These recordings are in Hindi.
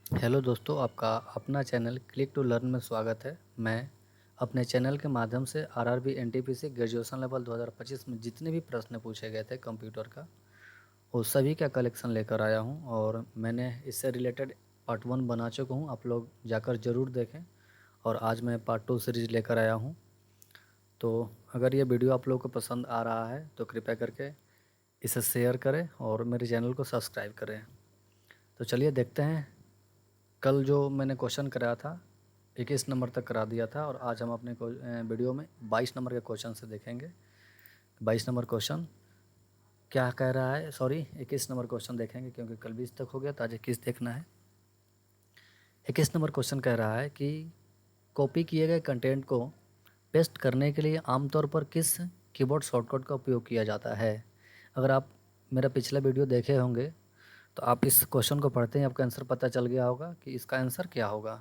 हेलो दोस्तों, आपका अपना चैनल क्लिक टू लर्न में स्वागत है। मैं अपने चैनल के माध्यम से आरआरबी एनटीपीसी ग्रेजुएशन लेवल 2025 में जितने भी प्रश्न पूछे गए थे कंप्यूटर का, वो सभी का कलेक्शन लेकर आया हूं और मैंने इससे रिलेटेड पार्ट 1 बना चुका हूं। आप लोग जाकर ज़रूर देखें और आज मैं पार्ट 2 सीरीज़ लेकर आया हूं। तो अगर ये वीडियो आप लोगों को पसंद आ रहा है तो कृपया करके इसे शेयर करें और मेरे चैनल को सब्सक्राइब करें। तो चलिए देखते हैं। कल जो मैंने क्वेश्चन कराया था 21 नंबर तक करा दिया था और आज हम अपने वीडियो में 22 नंबर के क्वेश्चन से देखेंगे। 22 नंबर क्वेश्चन क्या कह रहा है, सॉरी 21 नंबर क्वेश्चन देखेंगे क्योंकि कल 20 तक हो गया तो आज 21 देखना है। 21 नंबर क्वेश्चन कह रहा है कि कॉपी किए गए कंटेंट को पेस्ट करने के लिए आमतौर पर किस कीबोर्ड शॉर्टकट का उपयोग किया जाता है। अगर आप मेरा पिछला वीडियो देखे होंगे तो आप इस क्वेश्चन को पढ़ते ही आपका आंसर पता चल गया होगा कि इसका आंसर क्या होगा।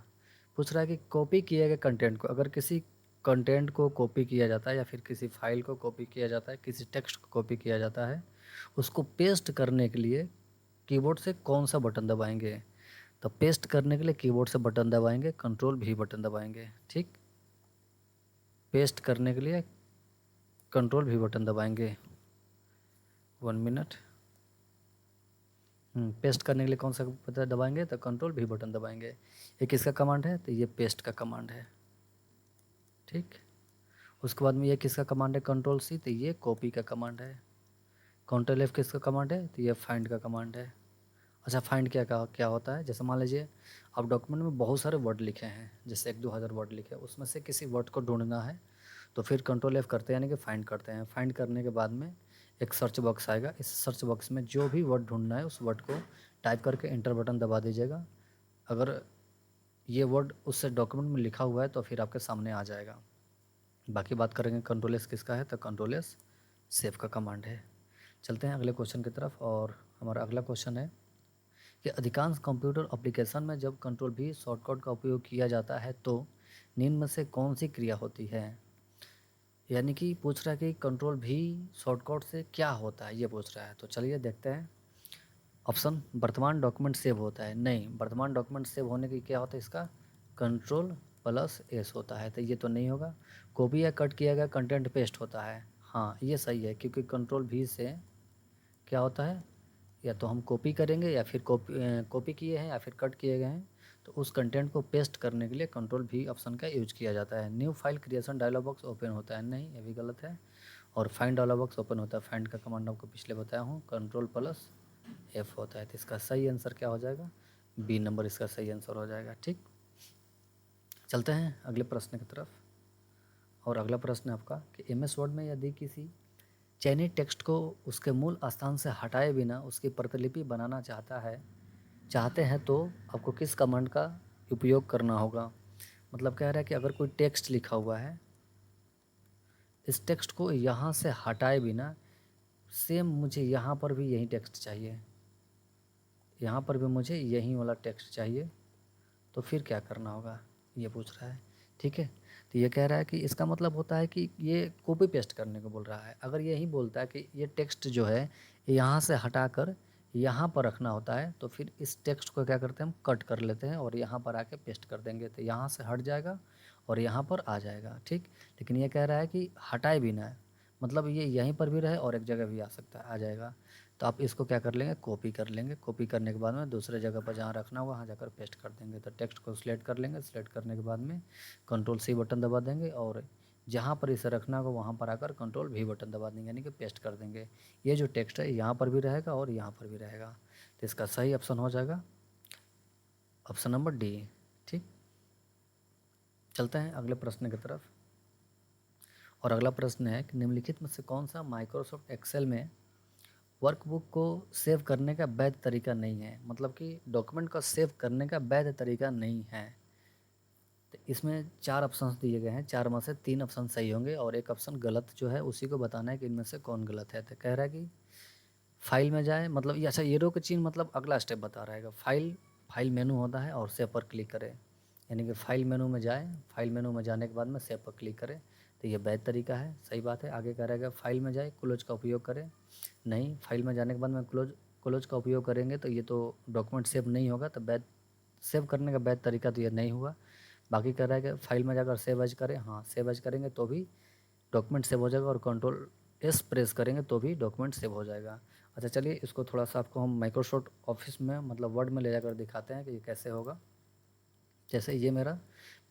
पूछ रहा है कि कॉपी किए गए कंटेंट को, अगर किसी कंटेंट को कॉपी किया जाता है या फिर किसी फाइल को कॉपी किया जाता है, किसी टेक्स्ट को कॉपी किया जाता है, उसको पेस्ट करने के लिए कीबोर्ड से कौन सा बटन दबाएंगे। तो पेस्ट करने के लिए कीबोर्ड से बटन दबाएंगे, कंट्रोल V बटन दबाएंगे। ठीक, पेस्ट करने के लिए कंट्रोल V बटन दबाएंगे। 1 मिनट। पेस्ट करने के लिए कौन सा बटन दबाएंगे तो कंट्रोल V बटन दबाएंगे। ये किसका कमांड है तो ये पेस्ट का कमांड है। ठीक, उसके बाद में ये किसका कमांड है कंट्रोल C, तो ये कॉपी का कमांड है। कंट्रोल F किसका कमांड है तो ये फाइंड का कमांड है। अच्छा, फाइंड क्या होता है, जैसे मान लीजिए आप डॉक्यूमेंट में बहुत सारे वर्ड लिखे हैं, जैसे 1-2 हज़ार वर्ड लिखे हैं, उसमें से किसी वर्ड को ढूंढना है तो फिर कंट्रोल F करते हैं, यानी कि फाइंड करते हैं। फाइंड करने के बाद में एक सर्च बॉक्स आएगा, इस सर्च बॉक्स में जो भी वर्ड ढूंढना है उस वर्ड को टाइप करके एंटर बटन दबा दीजिएगा। अगर ये वर्ड उस डॉक्यूमेंट में लिखा हुआ है तो फिर आपके सामने आ जाएगा। बाकी बात करेंगे कंट्रोल S किसका है तो कंट्रोल S सेव का कमांड है। चलते हैं अगले क्वेश्चन की तरफ और हमारा अगला क्वेश्चन है कि अधिकांश कंप्यूटर एप्लीकेशन में जब कंट्रोल V शॉर्टकट का उपयोग किया जाता है तो निम्न में से कौन सी क्रिया होती है। यानी कि पूछ रहा है कि कंट्रोल V शॉर्टकट से क्या होता है, ये पूछ रहा है। तो चलिए देखते हैं। ऑप्शन, वर्तमान डॉक्यूमेंट सेव होता है। नहीं, वर्तमान डॉक्यूमेंट सेव होने की क्या होता है, इसका कंट्रोल+S होता है, तो ये तो नहीं होगा। कॉपी या कट किया गया कंटेंट पेस्ट होता है। हाँ, ये सही है क्योंकि कंट्रोल V से क्या होता है, या तो हम कॉपी करेंगे या फिर कॉपी किए हैं या फिर कट किए गए हैं तो उस कंटेंट को पेस्ट करने के लिए कंट्रोल V ऑप्शन का यूज किया जाता है। New file creation dialog box open होता है, नहीं ये भी गलत है। और फाइंड डायलॉग बॉक्स ओपन होता है, फाइंड का कमांड आपको पिछले बताया हूँ, कंट्रोल+F होता है। तो इसका सही आंसर क्या हो जाएगा, B नंबर इसका सही आंसर हो जाएगा। ठीक, चलते हैं अगले प्रश्न की तरफ। और अगला प्रश्न है आपका कि MS वर्ड में यदि किसी चयनित टेक्स्ट को उसके मूल स्थान से हटाए बिना उसकी प्रतिलिपि बनाना चाहते हैं तो आपको किस कमांड का उपयोग करना होगा। मतलब कह रहा है कि अगर कोई टेक्स्ट लिखा हुआ है, इस टेक्स्ट को यहाँ से हटाए बिना सेम मुझे यहाँ पर भी यही टेक्स्ट चाहिए, यहाँ पर भी मुझे यही वाला टेक्स्ट चाहिए, तो फिर क्या करना होगा, ये पूछ रहा है। ठीक है, तो ये कह रहा है कि इसका मतलब होता है कि ये कॉपी पेस्ट करने को बोल रहा है। अगर यही बोलता है कि ये टेक्स्ट जो है यहाँ से हटाकर यहाँ पर रखना होता है तो फिर इस टेक्स्ट को क्या करते हैं, हम कट कर लेते हैं और यहाँ पर आके पेस्ट कर देंगे, तो यहाँ से हट जाएगा और यहाँ पर आ जाएगा। ठीक, लेकिन ये कह रहा है कि हटाए भी ना, मतलब ये यहीं पर भी रहे और एक जगह भी आ सकता है, आ जाएगा। तो आप इसको क्या कर लेंगे, कॉपी कर लेंगे। कॉपी करने के बाद में दूसरे जगह पर जहाँ रखना होगा वहाँ जाकर पेस्ट कर देंगे। तो टेक्स्ट को सिलेक्ट कर लेंगे, सिलेक्ट करने के बाद में कंट्रोल+C बटन दबा देंगे और जहाँ पर इसे रखना होगा वहाँ पर आकर कंट्रोल+V बटन दबा देंगे, यानी कि पेस्ट कर देंगे। ये जो टेक्स्ट है यहाँ पर भी रहेगा और यहाँ पर भी रहेगा, तो इसका सही ऑप्शन हो जाएगा ऑप्शन नंबर D। ठीक, चलते हैं अगले प्रश्न की तरफ। और अगला प्रश्न है कि निम्नलिखित में से कौन सा माइक्रोसॉफ्ट एक्सेल में वर्कबुक को सेव करने का वैध तरीका नहीं है। मतलब कि डॉक्यूमेंट का सेव करने का वैध तरीका नहीं है। तो इसमें 4 ऑप्शंस दिए गए हैं, 4 में से 3 ऑप्शन सही होंगे और एक ऑप्शन गलत जो है उसी को बताना है कि इनमें से कौन गलत है। तो कह रहा है कि फाइल में जाए, मतलब ये अच्छा एरो के चिन्ह मतलब अगला स्टेप बता रहा है। फाइल मेनू होता है और सेव पर क्लिक करें, यानी कि फाइल मेनू में जाए, फाइल मेनू में जाने के बाद में सेव पर क्लिक करें, तो ये वैध तरीका है, सही बात है। आगे कह रहा है कि फाइल में जाए, क्लोज का उपयोग करें, नहीं फाइल में जाने के बाद में क्लोज का उपयोग करेंगे तो ये तो डॉक्यूमेंट सेव नहीं होगा, तो वैध सेव करने का वैध तरीका तो ये नहीं हुआ। बाकी कह रहा है कि फाइल में जाकर सेव एज करें, हाँ सेव एज करेंगे तो भी डॉक्यूमेंट सेव हो जाएगा, और कंट्रोल एस प्रेस करेंगे तो भी डॉक्यूमेंट सेव हो जाएगा। अच्छा चलिए इसको थोड़ा सा आपको हम माइक्रोसॉफ्ट ऑफिस में मतलब वर्ड में ले जाकर दिखाते हैं कि ये कैसे होगा। जैसे ये मेरा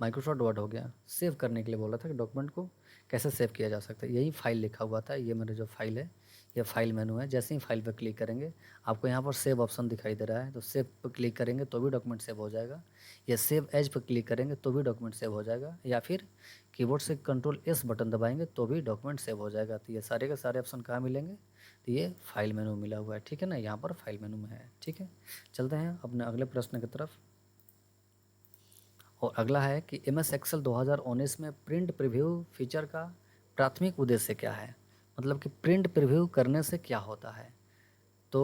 माइक्रोसॉफ्ट वर्ड हो गया, सेव करने के लिए बोला था कि डॉक्यूमेंट को कैसे सेव किया जा सकता है, यही फाइल लिखा हुआ था, ये मेरा जो फाइल है ये फाइल मेनू है। जैसे ही फाइल पर क्लिक करेंगे आपको यहाँ पर सेव ऑप्शन दिखाई दे रहा है, तो सेव पर क्लिक करेंगे तो भी डॉक्यूमेंट सेव हो जाएगा, या सेव एज पर क्लिक करेंगे तो भी डॉक्यूमेंट सेव हो जाएगा, या फिर कीबोर्ड से कंट्रोल एस बटन दबाएंगे तो भी डॉक्यूमेंट सेव हो जाएगा। तो ये सारे के सारे ऑप्शन कहाँ मिलेंगे, तो ये फाइल मेनू मिला हुआ है, ठीक है ना, यहाँ पर फाइल मेनू में है। ठीक है, चलते हैं अपने अगले प्रश्न की तरफ। और अगला है कि एम एस एक्सेल 2019 में प्रिंट प्रीव्यू फीचर का प्राथमिक उद्देश्य क्या है, मतलब कि प्रिंट प्रीव्यू करने से क्या होता है। तो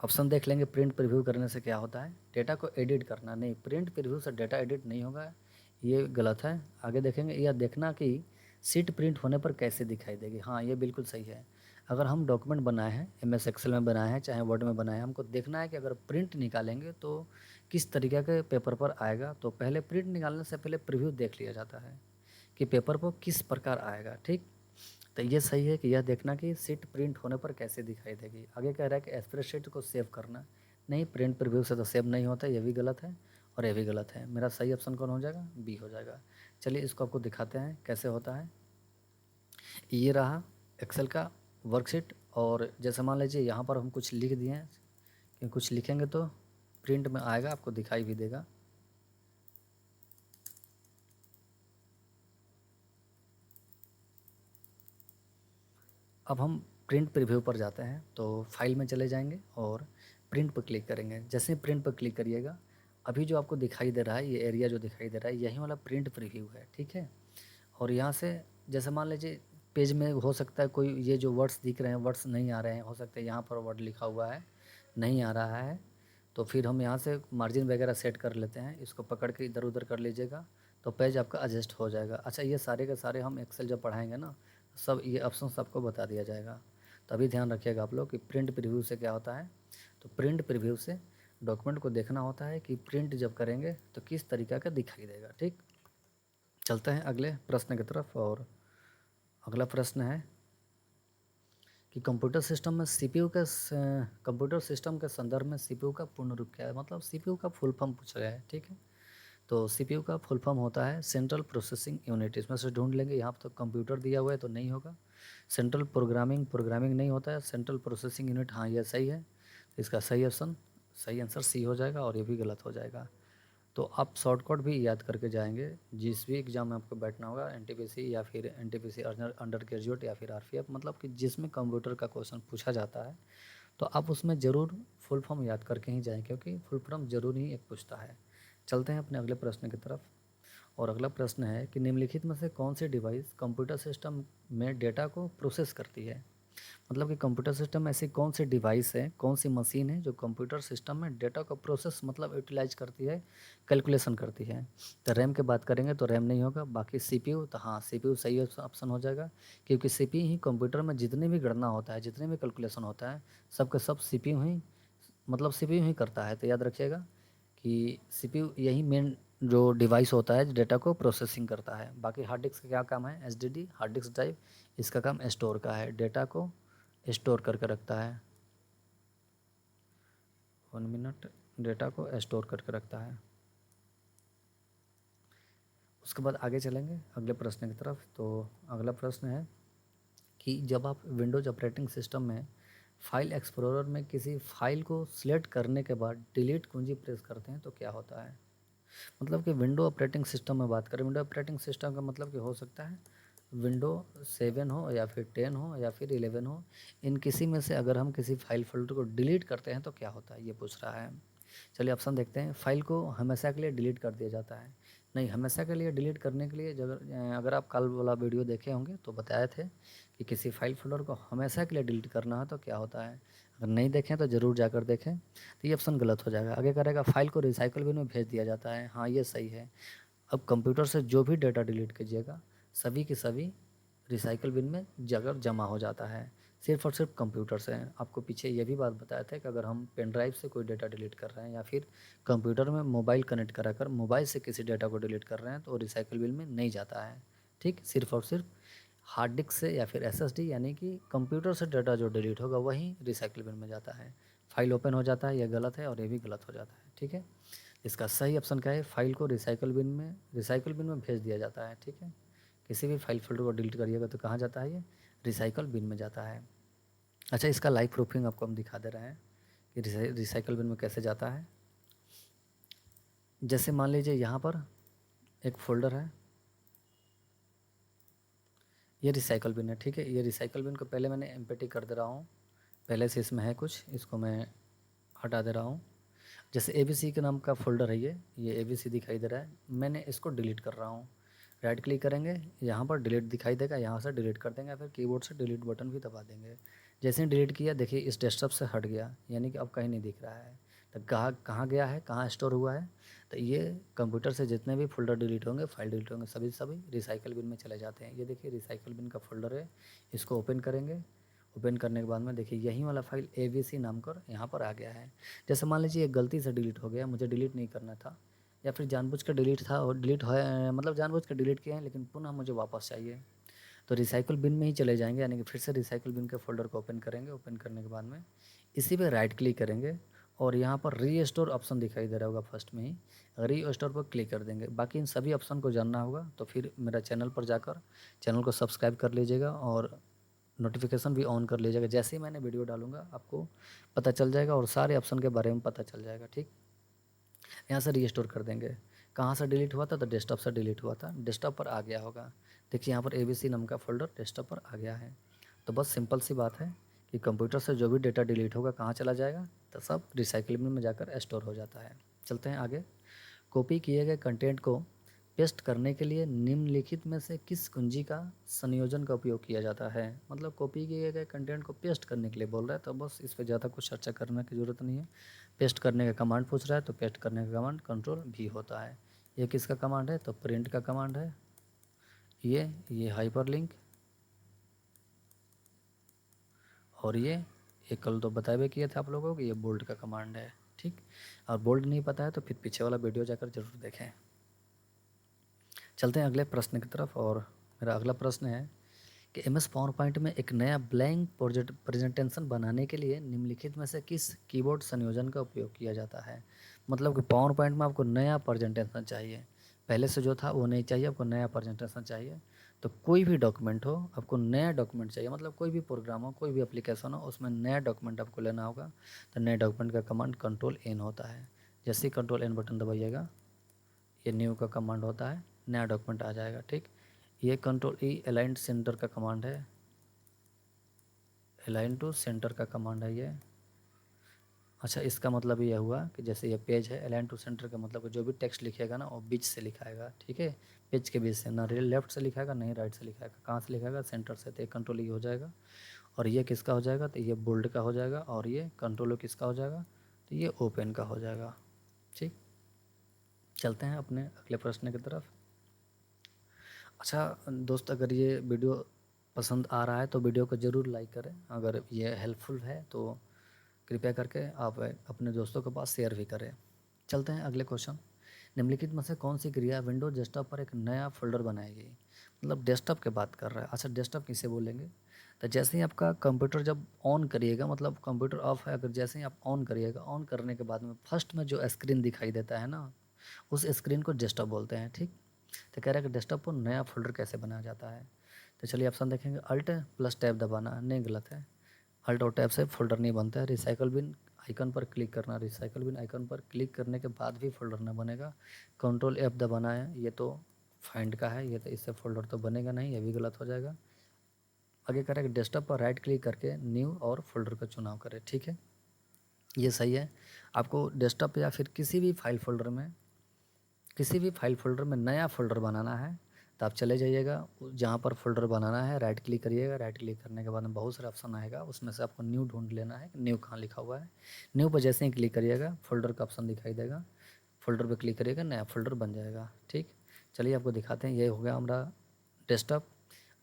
ऑप्शन देख लेंगे, प्रिंट प्रीव्यू करने से क्या होता है, डेटा को एडिट करना, नहीं प्रिंट प्रीव्यू से डेटा एडिट नहीं होगा, ये गलत है। आगे देखेंगे, यह देखना कि सीट प्रिंट होने पर कैसे दिखाई देगी, हाँ ये बिल्कुल सही है। अगर हम डॉक्यूमेंट बनाए हैं, एम एस एक्सेल में बनाए हैं चाहे वर्ड में बनाए हैं, हमको देखना है कि अगर प्रिंट निकालेंगे तो किस तरीके के पेपर पर आएगा। तो पहले प्रिंट निकालने से पहले प्रीव्यू देख लिया जाता है कि पेपर पर किस प्रकार आएगा। ठीक, तो ये सही है कि यह देखना कि सीट प्रिंट होने पर कैसे दिखाई देगी। आगे कह रहा है कि स्प्रेडशीट को सेव करना, नहीं प्रिंट प्रीव्यू से तो सेव नहीं होता, ये भी गलत है और ये भी गलत है। मेरा सही ऑप्शन कौन हो जाएगा, बी हो जाएगा। चलिए इसको आपको दिखाते हैं कैसे होता है। ये रहा एक्सेल का वर्कशीट, और जैसे मान लीजिए यहाँ पर हम कुछ लिख दिए हैं, कि कुछ लिखेंगे तो प्रिंट में आएगा, आपको दिखाई भी देगा। अब हम प्रिंट प्रीव्यू पर जाते हैं, तो फाइल में चले जाएंगे और प्रिंट पर क्लिक करेंगे। जैसे ही प्रिंट पर क्लिक करिएगा, अभी जो आपको दिखाई दे रहा है, ये एरिया जो दिखाई दे रहा है यही वाला प्रिंट प्रीव्यू है। ठीक है, और यहाँ से जैसे मान लीजिए पेज में हो सकता है कोई ये जो वर्ड्स दिख रहे हैं वर्ड्स नहीं आ रहे हैं, हो सकता है यहाँ पर वर्ड लिखा हुआ है नहीं आ रहा है, तो फिर हम यहाँ से मार्जिन वगैरह सेट कर लेते हैं, इसको पकड़ के इधर उधर कर लीजिएगा तो पेज आपका एडजस्ट हो जाएगा। अच्छा ये सारे के सारे हम एक्सेल जब पढ़ाएंगे ना, सब ये ऑप्शंस आपको बता दिया जाएगा, तो अभी ध्यान रखिएगा आप लोग कि प्रिंट प्रीव्यू से क्या होता है। तो प्रिंट प्रीव्यू से डॉक्यूमेंट को देखना होता है कि प्रिंट जब करेंगे तो किस तरीक़ा का दिखाई देगा। ठीक, चलते हैं अगले प्रश्न की तरफ। और अगला प्रश्न है कि कंप्यूटर सिस्टम में सीपीयू के कंप्यूटर सिस्टम के संदर्भ में सीपीयू का पूर्ण रूप क्या है, मतलब सीपीयू का फुल फॉर्म पूछ रहा है। ठीक है, तो सीपीयू का फुल फॉर्म होता है सेंट्रल प्रोसेसिंग यूनिट, इसमें से ढूंढ लेंगे, यहाँ पर तो कंप्यूटर दिया हुआ है तो नहीं होगा। सेंट्रल प्रोग्रामिंग नहीं होता है, सेंट्रल प्रोसेसिंग यूनिट, हाँ यह सही है। तो इसका सही आंसर सी हो जाएगा, और ये भी गलत हो जाएगा। तो आप शॉर्टकट भी याद करके जाएंगे, जिस भी एग्ज़ाम में आपको बैठना होगा, एनटीपीसी या फिर एनटीपीसी अंडर ग्रेजुएट या फिर आरपीएफ, मतलब कि जिसमें कंप्यूटर का क्वेश्चन पूछा जाता है तो आप उसमें ज़रूर फुल फॉर्म याद करके ही जाएं, क्योंकि फुल फॉर्म ज़रूर ही एक पूछता है। चलते हैं अपने अगले प्रश्न की तरफ। और अगला प्रश्न है कि निम्नलिखित में से कौन सी डिवाइस कंप्यूटर सिस्टम में डेटा को प्रोसेस करती है, मतलब कि कंप्यूटर सिस्टम में ऐसी कौन सी डिवाइस है, कौन सी मशीन है जो कंप्यूटर सिस्टम में डेटा को प्रोसेस मतलब यूटिलाइज करती है, कैलकुलेशन करती है। तो रैम की बात करेंगे तो रैम नहीं होगा, बाकी सीपीयू, तो हाँ सीपीयू सही ऑप्शन हो जाएगा, क्योंकि सीपीयू ही कंप्यूटर में जितने भी गणना होता है, जितने भी कैलकुलेशन होता है, सबका सब सीपीयू ही, मतलब सीपीयू ही करता है। तो याद रखिएगा कि सीपीयू यही मेन जो डिवाइस होता है डेटा को प्रोसेसिंग करता है। बाकी हार्ड डिस्क का क्या काम है, एसडीडी हार्ड डिस्क ड्राइव, इसका काम स्टोर का है, डेटा को स्टोर करके रखता है। 1 मिनट, डेटा को स्टोर करके रखता है। उसके बाद आगे चलेंगे अगले प्रश्न की तरफ। तो अगला प्रश्न है कि जब आप विंडोज़ ऑपरेटिंग सिस्टम में फाइल एक्सप्लोरर में किसी फाइल को सिलेक्ट करने के बाद डिलीट कुंजी प्रेस करते हैं तो क्या होता है। मतलब कि विंडो ऑपरेटिंग सिस्टम में बात करें, विंडो ऑपरेटिंग सिस्टम का मतलब कि हो सकता है विंडो 7 हो या फिर 10 हो या फिर 11 हो, इन किसी में से अगर हम किसी फाइल फोल्डर को डिलीट करते हैं तो क्या होता है, ये पूछ रहा है। चलिए ऑप्शन देखते हैं। फाइल को हमेशा के लिए डिलीट कर दिया जाता है, नहीं हमेशा के लिए डिलीट करने के लिए अगर आप कल वाला वीडियो देखे होंगे तो बताए थे कि किसी फाइल फोल्डर को हमेशा के लिए डिलीट करना है तो क्या होता है। अगर नहीं देखें तो ज़रूर जाकर देखें। तो ये ऑप्शन गलत हो जाएगा। आगे करेगा फाइल को रिसाइकल बिन में भेज दिया जाता है, हाँ ये सही है। अब कंप्यूटर से जो भी डेटा डिलीट कीजिएगा सभी के सभी रिसाइकल बिन में जगह जमा हो जाता है। सिर्फ और सिर्फ कंप्यूटर से हैं। आपको पीछे ये भी बात बताया था कि अगर हम पेन ड्राइव से कोई डेटा डिलीट कर रहे हैं या फिर कंप्यूटर में मोबाइल कनेक्ट कराकर मोबाइल से किसी डेटा को डिलीट कर रहे हैं तो रिसाइकल बिन में नहीं जाता है। ठीक, सिर्फ और सिर्फ हार्ड डिस्क से या फिर एसएसडी यानी कि कंप्यूटर से डाटा जो डिलीट होगा वही रिसाइकल बिन में जाता है। फाइल ओपन हो जाता है, यह गलत है और ये भी गलत हो जाता है। ठीक है, इसका सही ऑप्शन क्या है, फाइल को रिसाइकल बिन में भेज दिया जाता है। ठीक है, किसी भी फाइल फोल्डर को डिलीट करिएगा तो कहाँ जाता है, ये रिसाइकल बिन में जाता है। अच्छा, इसका लाइव प्रूफिंग आपको हम दिखा दे रहे हैं कि रिसाइकल बिन में कैसे जाता है। जैसे मान लीजिए यहाँ पर एक फ़ोल्डर है, ये रिसाइकल बिन है। ठीक है, ये रिसाइकल बिन को पहले मैंने एम्प्टी कर दे रहा हूँ, पहले से इसमें है कुछ, इसको मैं हटा दे रहा हूँ। जैसे ABC के नाम का फ़ोल्डर है, ये ABC दिखाई दे रहा है, मैंने इसको डिलीट कर रहा हूँ। राइट क्लिक करेंगे, यहाँ पर डिलीट दिखाई देगा, यहाँ से डिलीट कर देंगे, फिर कीबोर्ड से डिलीट बटन भी दबा देंगे। जैसे ही डिलीट किया, देखिए इस डेस्कटॉप से हट गया, यानी कि अब कहीं नहीं दिख रहा है। तो कहाँ कहाँ गया है, कहाँ स्टोर हुआ है, तो ये कंप्यूटर से जितने भी फोल्डर डिलीट होंगे, फाइल डिलीट होंगे, सभी रिसाइकल बिन में चले जाते हैं। ये देखिए रिसाइकल बिन का फोल्डर है, इसको ओपन करेंगे। ओपन करने के बाद में देखिए यही वाला फाइल ABC नाम कर यहाँ पर आ गया है। जैसे मान लीजिए ये गलती से डिलीट हो गया, मुझे डिलीट नहीं करना था, या फिर जानबूझ कर डिलीट था और डिलीट हो मतलब जानबूझ कर डिलीट किया है लेकिन पुनः मुझे वापस चाहिए, तो रिसाइकल बिन में ही चले जाएंगे, यानी कि फिर से रिसाइकल बिन के फोल्डर को ओपन करेंगे। ओपन करने के बाद में इसी पे राइट क्लिक करेंगे और यहाँ पर रीस्टोर ऑप्शन दिखाई दे रहा होगा फर्स्ट में ही, रीस्टोर पर क्लिक कर देंगे। बाकी इन सभी ऑप्शन को जानना होगा तो फिर मेरा चैनल पर जाकर चैनल को सब्सक्राइब कर लीजिएगा और नोटिफिकेशन भी ऑन कर लीजिएगा। जैसे ही मैंने वीडियो डालूंगा आपको पता चल जाएगा और सारे ऑप्शन के बारे में पता चल जाएगा। ठीक, यहाँ से रीस्टोर कर देंगे। कहाँ से डिलीट हुआ था, तो डेस्कटॉप से डिलीट हुआ था, डेस्कटॉप पर आ गया होगा। देखिए यहाँ पर ABC नाम का फोल्डर डेस्कटॉप पर आ गया है। तो बस सिंपल सी बात है कि कंप्यूटर से जो भी डेटा डिलीट होगा कहाँ चला जाएगा, तो सब रिसाइकल बिन में जाकर स्टोर हो जाता है। चलते हैं आगे। कॉपी किए गए कंटेंट को पेस्ट करने के लिए निम्नलिखित में से किस कुंजी का संयोजन का उपयोग किया जाता है। मतलब कॉपी किए गए कंटेंट को पेस्ट करने के लिए बोल रहा है, तो बस इस पर ज़्यादा कुछ चर्चा करने की ज़रूरत नहीं है। पेस्ट करने का कमांड पूछ रहा है तो पेस्ट करने का कमांड कंट्रोल भी होता है। ये किसका कमांड है, तो प्रिंट का कमांड है। ये हाइपरलिंक, और ये कल तो बताए हुए किए थे आप लोगों को, ये बोल्ड का कमांड है। ठीक, और बोल्ड नहीं पता है तो फिर पीछे वाला वीडियो जाकर जरूर देखें। चलते हैं अगले प्रश्न की तरफ, और मेरा अगला प्रश्न है कि MS पावर पॉइंट में एक नया ब्लैंक प्रेजेंटेशन बनाने के लिए निम्नलिखित में से किस कीबोर्ड संयोजन का उपयोग किया जाता है। मतलब कि पावर पॉइंट में आपको नया प्रेजेंटेशन चाहिए, पहले से जो था वो नहीं चाहिए, आपको नया प्रेजेंटेशन चाहिए। तो कोई भी डॉक्यूमेंट हो, आपको नया डॉक्यूमेंट चाहिए, मतलब कोई भी प्रोग्राम हो, कोई भी एप्लीकेशन हो, उसमें नया डॉक्यूमेंट आपको लेना होगा। तो नए डॉक्यूमेंट का कमांड कंट्रोल N होता है। जैसे ही कंट्रोल N बटन दबाइएगा, ये न्यू का कमांड होता है, नया डॉक्यूमेंट आ जाएगा। ठीक, ये कंट्रोल अलाइन सेंटर का कमांड है, अलाइन टू सेंटर का कमांड है ये। अच्छा, इसका मतलब ये हुआ कि जैसे ये पेज है, अलाइन टू सेंटर का मतलब जो भी टेक्स्ट लिखेगा ना वो बीच से लिखाएगा। ठीक है, पेज के बीच से, ना लेफ्ट से लिखाएगा नहीं राइट से लिखाएगा। कहाँ से लिखाएगा, सेंटर से। तो ये कंट्रोल हो जाएगा। और ये किसका हो जाएगा, तो ये बोल्ड का हो जाएगा। और ये कंट्रोल किसका हो जाएगा, तो ये ओपन का हो जाएगा। ठीक, चलते हैं अपने अगले प्रश्न की तरफ। अच्छा दोस्त, अगर ये वीडियो पसंद आ रहा है तो वीडियो को ज़रूर लाइक करें। अगर ये हेल्पफुल है तो कृपया करके आप अपने दोस्तों के पास शेयर भी करें। चलते हैं अगले क्वेश्चन। निम्नलिखित में से कौन सी क्रिया विंडोज डेस्कटॉप पर एक नया फोल्डर बनाएगी। मतलब डेस्कटॉप की बात कर रहा है। अच्छा, डेस्कटॉप किसे बोलेंगे, तो जैसे ही आपका कंप्यूटर जब ऑन करिएगा, मतलब कंप्यूटर ऑफ है, अगर जैसे ही आप ऑन करिएगा, ऑन करने के बाद में फर्स्ट में जो स्क्रीन दिखाई देता है ना, उस स्क्रीन को डेस्कटॉप बोलते हैं। ठीक, तो कह रहा है कि डेस्कटॉप पर नया फोल्डर कैसे बनाया जाता है। तो चलिए ऑप्शन देखेंगे। अल्ट प्लस टैब दबाना, नहीं गलत है। अल्ट और टैब से फोल्डर नहीं बनता है। रिसाइकल बिन आइकन पर क्लिक करना, रिसाइकल बिन आइकन पर क्लिक करने के बाद भी फोल्डर ना बनेगा। कंट्रोल F दबाना है, ये तो फाइंड का है, ये तो इससे फोल्डर तो बनेगा नहीं, ये भी गलत हो जाएगा। आगे कह रहा है कि डेस्कटॉप पर राइट क्लिक करके न्यू और फोल्डर का चुनाव करें। ठीक है, ये सही है। आपको डेस्कटॉप या फिर किसी भी फाइल फोल्डर में नया फोल्डर बनाना है तो आप चले जाइएगा, जहाँ पर फोल्डर बनाना है राइट क्लिक करिएगा। राइट क्लिक करने के बाद में बहुत सारे ऑप्शन आएगा, उसमें से आपको न्यू ढूंढ लेना है, न्यू कहाँ लिखा हुआ है। न्यू पर जैसे ही क्लिक करिएगा, फोल्डर का ऑप्शन दिखाई देगा, फोल्डर पर क्लिक करिएगा, नया फोल्डर बन जाएगा। ठीक, चलिए आपको दिखाते हैं। ये हो गया हमारा डेस्कटॉप।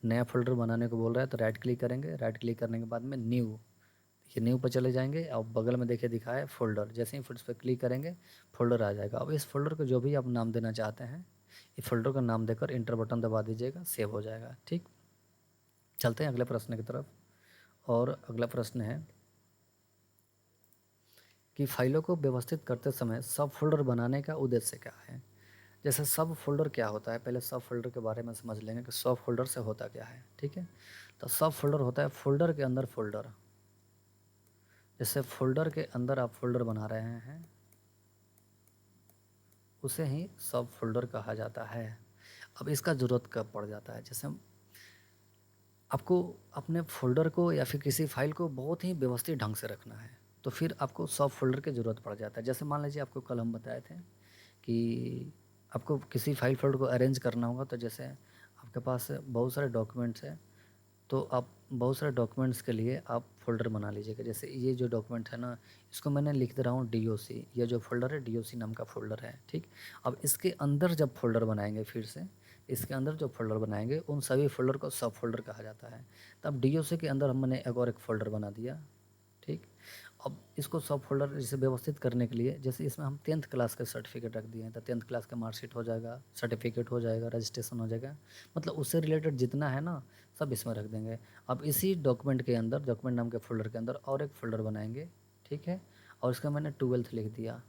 नया फोल्डर बनाने को बोल रहा है तो राइट क्लिक करेंगे। राइट क्लिक करने के बाद में न्यू, देखिए न्यू पर चले जाएंगे और बगल में देखिए दिखा है फोल्डर, जैसे ही फोल्डर पर क्लिक करेंगे फोल्डर आ जाएगा। अब इस फोल्डर को जो भी आप नाम देना चाहते हैं इस फोल्डर का नाम देकर इंटर बटन दबा दीजिएगा, सेव हो जाएगा। ठीक, चलते हैं अगले प्रश्न की तरफ। और अगला प्रश्न है कि फाइलों को व्यवस्थित करते समय सब फोल्डर बनाने का उद्देश्य क्या है। जैसे सब फोल्डर क्या होता है, पहले सब फोल्डर के बारे में समझ लेंगे कि सब फोल्डर से होता क्या है। ठीक है, तो सब फोल्डर होता है फोल्डर के अंदर फोल्डर। जैसे फोल्डर के अंदर आप फोल्डर बना रहे हैं उसे ही सब फोल्डर कहा जाता है। अब इसका ज़रूरत कब पड़ जाता है, जैसे आपको अपने फोल्डर को या फिर किसी फाइल को बहुत ही व्यवस्थित ढंग से रखना है तो फिर आपको सब फोल्डर की ज़रूरत पड़ जाता है। जैसे मान लीजिए आपको कल हम बताए थे कि आपको किसी फाइल फोल्डर को अरेंज करना होगा, तो जैसे आपके पास बहुत सारे डॉक्यूमेंट्स हैं तो आप बहुत सारे डॉक्यूमेंट्स के लिए आप फोल्डर बना लीजिएगा। जैसे ये जो डॉक्यूमेंट है ना, इसको मैंने लिख दे रहा हूँ DOC, ये जो फोल्डर है DOC नाम का फोल्डर है। ठीक, अब इसके अंदर जब फोल्डर बनाएंगे, फिर से इसके अंदर जो फोल्डर बनाएंगे उन सभी फोल्डर को सब फोल्डर कहा जाता है। तब DOC के अंदर मैंने एक और एक फोल्डर बना दिया। ठीक, अब इसको सब फोल्डर जैसे व्यवस्थित करने के लिए, जैसे इसमें हम 10th क्लास के सर्टिफिकेट रख दिए हैं तो 10th क्लास का मार्कशीट हो जाएगा, सर्टिफिकेट हो जाएगा, रजिस्ट्रेशन हो जाएगा, मतलब उससे रिलेटेड जितना है ना सब इसमें रख देंगे। अब इसी डॉक्यूमेंट के अंदर, डॉक्यूमेंट नाम के फोल्डर के अंदर और एक फोल्डर बनाएंगे। ठीक है, और इसका मैंने 12th लिख दिया।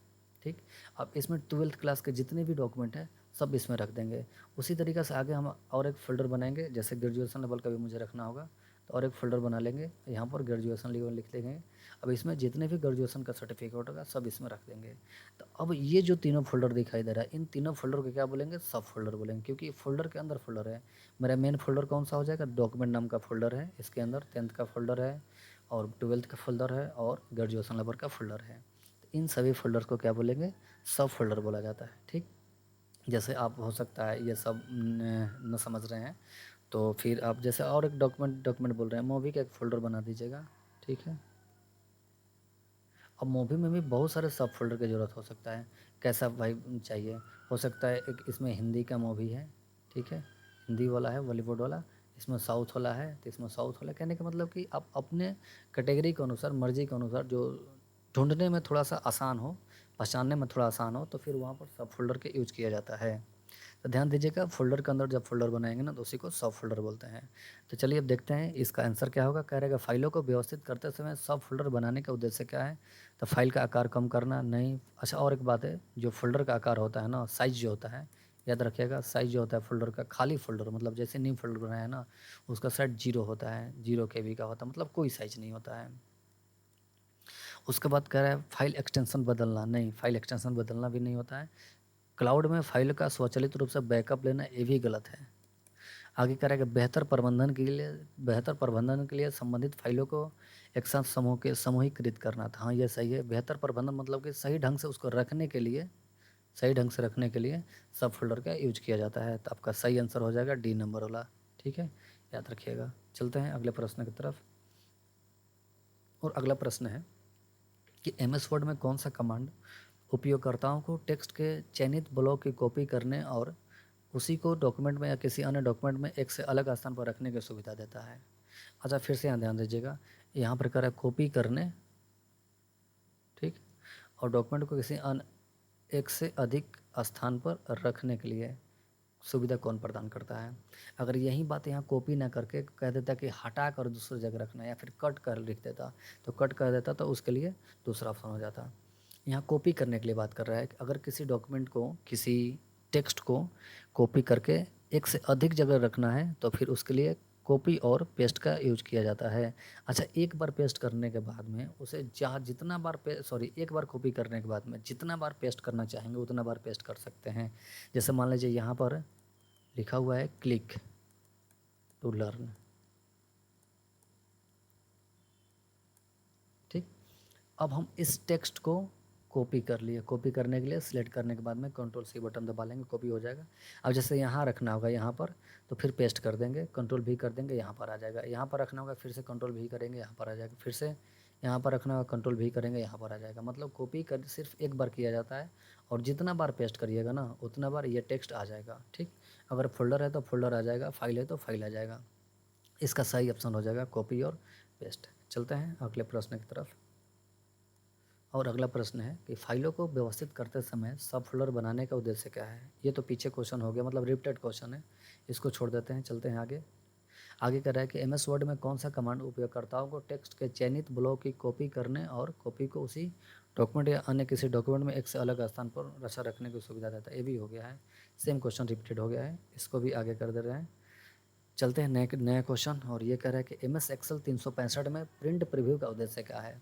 ठीक, अब इसमें 12th क्लास के जितने भी डॉक्यूमेंट हैं सब इसमें रख देंगे। उसी तरीक़े से आगे हम और एक फ़ोल्डर बनाएंगे, जैसे ग्रेजुएशन लेवल का भी मुझे रखना होगा तो और एक फ़ोल्डर बना लेंगे, यहाँ पर ग्रेजुएशन लेवल लिख देंगे। अब इसमें जितने भी ग्रेजुएशन का सर्टिफिकेट होगा सब इसमें रख देंगे। तो अब ये जो तीनों फ़ोल्डर दिखाई दे रहा है, इन तीनों फ़ोल्डर को क्या बोलेंगे, सब फ़ोल्डर बोलेंगे, क्योंकि फ़ोल्डर के अंदर फ़ोल्डर है। मेरा मेन फ़ोल्डर कौन सा हो जाएगा, डॉक्यूमेंट नाम का फ़ोल्डर है, इसके अंदर 10th का फ़ोल्डर है और 12th का फ़ोल्डर है और ग्रेजुएशन लेवल का फ़ोल्डर है। तो इन सभी फ़ोल्डर को क्या बोलेंगे, सब फ़ोल्डर बोला जाता है। ठीक, जैसे आप हो सकता है ये सब न समझ रहे हैं तो फिर आप जैसे और एक डॉक्यूमेंट बोल रहे हैं, मूवी का एक फ़ोल्डर बना दीजिएगा। ठीक है, अब मूवी में भी बहुत सारे सब फोल्डर की ज़रूरत हो सकता है, कैसा भाई चाहिए। हो सकता है एक इसमें हिंदी का मूवी है, ठीक है, हिंदी वाला है, बॉलीवुड वाला, इसमें साउथ वाला है तो इसमें साउथ वाला। कहने का मतलब कि आप अपने कैटेगरी के अनुसार, मर्ज़ी के अनुसार जो ढूंढने में थोड़ा सा आसान हो, पहचानने में थोड़ा आसान हो, तो फिर वहाँ पर सब फोल्डर के यूज किया जाता है। तो ध्यान दीजिएगा, फ़ोल्डर के अंदर जब फ़ोल्डर बनाएंगे ना तो उसी को सब फ़ोल्डर बोलते हैं। तो चलिए अब देखते हैं इसका आंसर क्या होगा। कह रहेगा फाइलों को व्यवस्थित करते समय सब फ़ोल्डर बनाने का उद्देश्य क्या है, तो फाइल का आकार कम करना नहीं। अच्छा, और एक बात है, जो फ़ोल्डर का आकार होता है ना, साइज़ जो होता है, याद रखिएगा, साइज़ जो होता है फ़ोल्डर का, खाली फ़ोल्डर मतलब जैसे न्यू फ़ोल्डर बनाया है ना, उसका साइज़ 0 होता है, 0 KB का होता है, मतलब कोई साइज़ नहीं होता है। उसके बाद कह रहा है फाइल एक्सटेंशन बदलना नहीं, फाइल एक्सटेंशन बदलना भी नहीं होता है। क्लाउड में फाइल का स्वचालित रूप से बैकअप लेना ये भी गलत है। आगे कह रहा है कि बेहतर प्रबंधन के लिए संबंधित फाइलों को एक साथ समूहीकृत करना था। हाँ, ये सही है। बेहतर प्रबंधन मतलब कि सही ढंग से उसको रखने के लिए, सही ढंग से रखने के लिए सब फोल्डर का यूज किया जाता है। तो आपका सही आंसर हो जाएगा D नंबर वाला। ठीक है, याद रखिएगा। चलते हैं अगले प्रश्न की तरफ। और अगला प्रश्न है कि MS वर्ड में कौन सा कमांड उपयोगकर्ताओं को टेक्स्ट के चयनित ब्लॉक की कॉपी करने और उसी को डॉक्यूमेंट में या किसी अन्य डॉक्यूमेंट में एक से अलग स्थान पर रखने की सुविधा देता है। अच्छा, फिर से यहाँ ध्यान दीजिएगा, यहाँ पर कह कॉपी करने, ठीक, और डॉक्यूमेंट को किसी अन्य एक से अधिक स्थान पर रखने के लिए सुविधा कौन प्रदान करता है। अगर यही बात यहाँ कॉपी ना करके कह देता कि हटा कर दूसरी जगह रखना, या फिर कट कर लिख देता, तो कट कर देता तो उसके लिए दूसरा ऑप्शन हो जाता। यहाँ कॉपी करने के लिए बात कर रहा है कि अगर किसी डॉक्यूमेंट को, किसी टेक्स्ट को कॉपी करके एक से अधिक जगह रखना है तो फिर उसके लिए कॉपी और पेस्ट का यूज किया जाता है। अच्छा, एक बार पेस्ट करने के बाद में उसे जितना बार एक बार कॉपी करने के बाद में जितना बार पेस्ट करना चाहेंगे उतना बार पेस्ट कर सकते हैं। जैसे मान लीजिए यहाँ पर लिखा हुआ है क्लिक टू लर्न, ठीक। अब हम इस टेक्स्ट को कॉपी कर लिए, कॉपी करने के लिए सिलेक्ट करने के बाद में Ctrl+C बटन दबा लेंगे, कॉपी हो जाएगा। अब जैसे यहाँ रखना होगा यहाँ पर, तो फिर पेस्ट कर देंगे, Ctrl+V कर देंगे, यहाँ पर आ जाएगा। यहाँ पर रखना होगा, फिर से Ctrl+V करेंगे, यहाँ पर आ जाएगा। फिर से यहाँ पर रखना होगा, Ctrl+V करेंगे, यहाँ पर आ जाएगा। मतलब कॉपी कर सिर्फ एक बार किया जाता है, और जितना बार पेस्ट करिएगा ना उतना बार ये टेक्स्ट आ जाएगा। ठीक, अगर फोल्डर है तो फोल्डर आ जाएगा, फाइल है तो फाइल आ जाएगा। इसका सही ऑप्शन हो जाएगा कॉपी और पेस्ट। चलते हैं अगले प्रश्न की तरफ। और अगला प्रश्न है कि फाइलों को व्यवस्थित करते समय सब फोल्डर बनाने का उद्देश्य क्या है। ये तो पीछे क्वेश्चन हो गया, मतलब रिपीटेड क्वेश्चन है, इसको छोड़ देते हैं। चलते हैं आगे। आगे कह रहा है कि एमएस वर्ड में कौन सा कमांड उपयोगकर्ताओं को टेक्स्ट के चयनित ब्लॉक की कॉपी करने और कॉपी को उसी डॉक्यूमेंट या अन्य किसी डॉक्यूमेंट में एक से अलग स्थान पर रचा रखने की सुविधा देता है। ये भी हो गया है, सेम क्वेश्चन रिपीटेड हो गया है, इसको भी आगे कर दे रहे हैं। चलते हैं नया क्वेश्चन। और ये कह रहा है कि एमएस एक्सेल 365 में प्रिंट प्रीव्यू का उद्देश्य क्या है।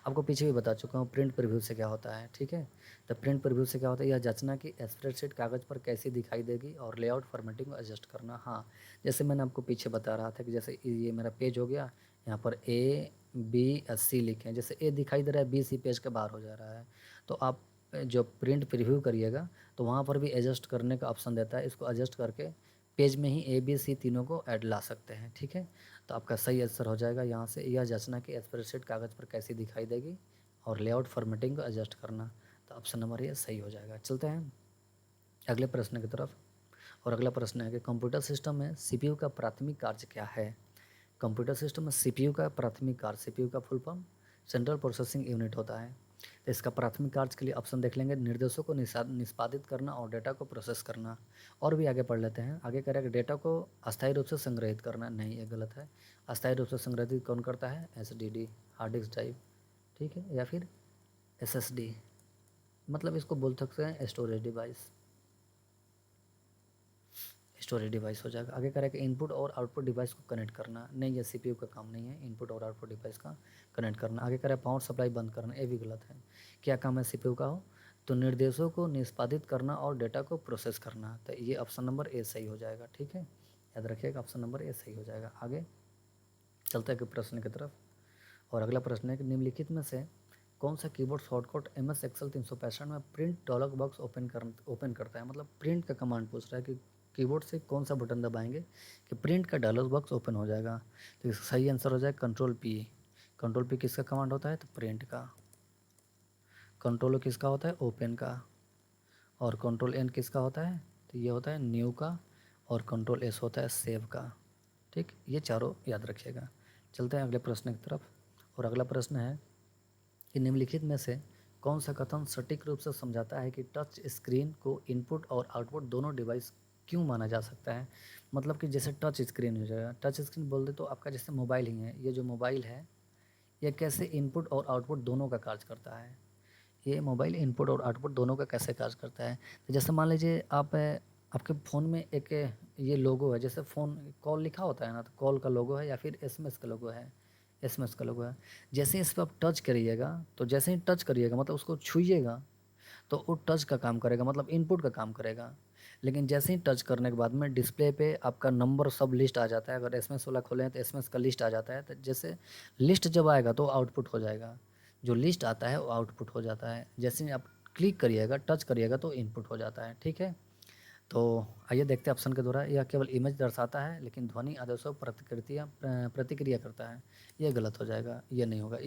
आपको पीछे भी बता चुका हूँ प्रिंट प्रीव्यू से क्या होता है, ठीक है। तो प्रिंट प्रीव्यू से क्या होता है, यह जांचना कि स्प्रेडशीट कागज़ पर कैसी दिखाई देगी और लेआउट फॉर्मेटिंग को एडजस्ट करना। हाँ, जैसे मैंने आपको पीछे बता रहा था कि जैसे ये मेरा पेज हो गया, यहाँ पर A B C लिखे हैं, जैसे ए दिखाई दे रहा है, B C पेज के बाहर हो जा रहा है। तो आप जो प्रिंट प्रीव्यू करिएगा तो वहाँ पर भी एडजस्ट करने का ऑप्शन देता है, इसको एडजस्ट करके पेज में ही A B C तीनों को ऐड ला सकते हैं, ठीक है। तो आपका सही आंसर हो जाएगा यहाँ से, यह जांचना कि स्प्रेडशीट कागज़ पर कैसी दिखाई देगी और लेआउट फॉर्मेटिंग को एडजस्ट करना। तो ऑप्शन नंबर ये सही हो जाएगा। चलते हैं अगले प्रश्न की तरफ। और अगला प्रश्न है कि कंप्यूटर सिस्टम में सीपीयू का प्राथमिक कार्य क्या है। कंप्यूटर सिस्टम में सीपीयू का प्राथमिक कार्य, सीपीयू का full form central processing unit होता है। तो इसका प्राथमिक कार्य के लिए ऑप्शन देख लेंगे, निर्देशों को निष्पादित करना और डेटा को प्रोसेस करना। और भी आगे पढ़ लेते हैं। आगे कह रहा है कि डेटा को अस्थायी रूप से संग्रहित करना, नहीं ये गलत है। अस्थायी रूप से संग्रहित कौन करता है, एसडीडी हार्ड डिस्क ड्राइव, ठीक है, या फिर एसएसडी, मतलब इसको बोल सकते हैं स्टोरेज डिवाइस, स्टोरेज डिवाइस हो जाएगा। आगे कह रहा है कि इनपुट और आउटपुट डिवाइस को कनेक्ट करना, नहीं ये सीपीयू का काम नहीं है, इनपुट और आउटपुट डिवाइस का कनेक्ट करना। आगे कह रहा है पावर सप्लाई बंद करना, ये भी गलत है। क्या काम है सीपीयू का हो, तो निर्देशों को निष्पादित करना और डेटा को प्रोसेस करना। तो ये ऑप्शन नंबर ए सही हो जाएगा, ठीक है, याद रखिएगा ऑप्शन नंबर ए सही हो जाएगा। आगे चलते हैं प्रश्न की तरफ। और अगला प्रश्न है कि निम्नलिखित में से कौन सा कीबोर्ड शॉर्टकट एमएस एक्सेल 365 में प्रिंट डायलॉग बॉक्स ओपन करता है। मतलब प्रिंट का कमांड पूछ रहा है कि कीबोर्ड से कौन सा बटन दबाएंगे कि प्रिंट का डायलॉग बॉक्स ओपन हो जाएगा। तो इसका सही आंसर हो जाएगा कंट्रोल पी। कंट्रोल पी किसका कमांड होता है, तो प्रिंट का। कंट्रोल किसका होता है, ओपन का। और कंट्रोल एन किसका होता है, तो ये होता है न्यू का। और कंट्रोल एस होता है सेव का, ठीक, ये चारों याद रखिएगा। चलते हैं अगले प्रश्न की तरफ। और अगला प्रश्न है कि निम्नलिखित में से कौन सा कथन सटीक रूप से समझाता है कि टच स्क्रीन को इनपुट और आउटपुट दोनों डिवाइस क्यों माना जा सकता है। मतलब कि जैसे टच स्क्रीन हो जाएगा, टच स्क्रीन बोल दे तो आपका जैसे मोबाइल ही है, ये जो मोबाइल है ये कैसे इनपुट और आउटपुट दोनों का कार्य करता है। ये मोबाइल इनपुट और आउटपुट दोनों का कैसे कार्य करता है। तो जैसे मान लीजिए आप आपके फ़ोन में एक ये लोगो है, जैसे फ़ोन कॉल लिखा होता है ना, तो कॉल का लोगो है, या फिर एसएमएस का लोगो है, एसएमएस का लोगो है। जैसे ही इस पर आप टच करिएगा, तो जैसे ही टच करिएगा मतलब उसको छूइएगा तो वो टच का काम करेगा, मतलब इनपुट का काम करेगा। लेकिन जैसे ही टच करने के बाद में डिस्प्ले पे आपका नंबर सब लिस्ट आ जाता है। अगर एसएमएस वाला खोलें तो एसएमएस का लिस्ट आ जाता है। तो जैसे लिस्ट जब आएगा तो आउटपुट हो जाएगा, जो लिस्ट आता है वो आउटपुट हो जाता है। जैसे ही आप क्लिक करिएगा, टच करिएगा तो इनपुट हो जाता है, ठीक है। तो आइए देखते हैं ऑप्शन के द्वारा। यह केवल इमेज दर्शाता है लेकिन ध्वनि आदेशों प्रतिक्रिया करता है, ये गलत हो जाएगा, ये नहीं होगा।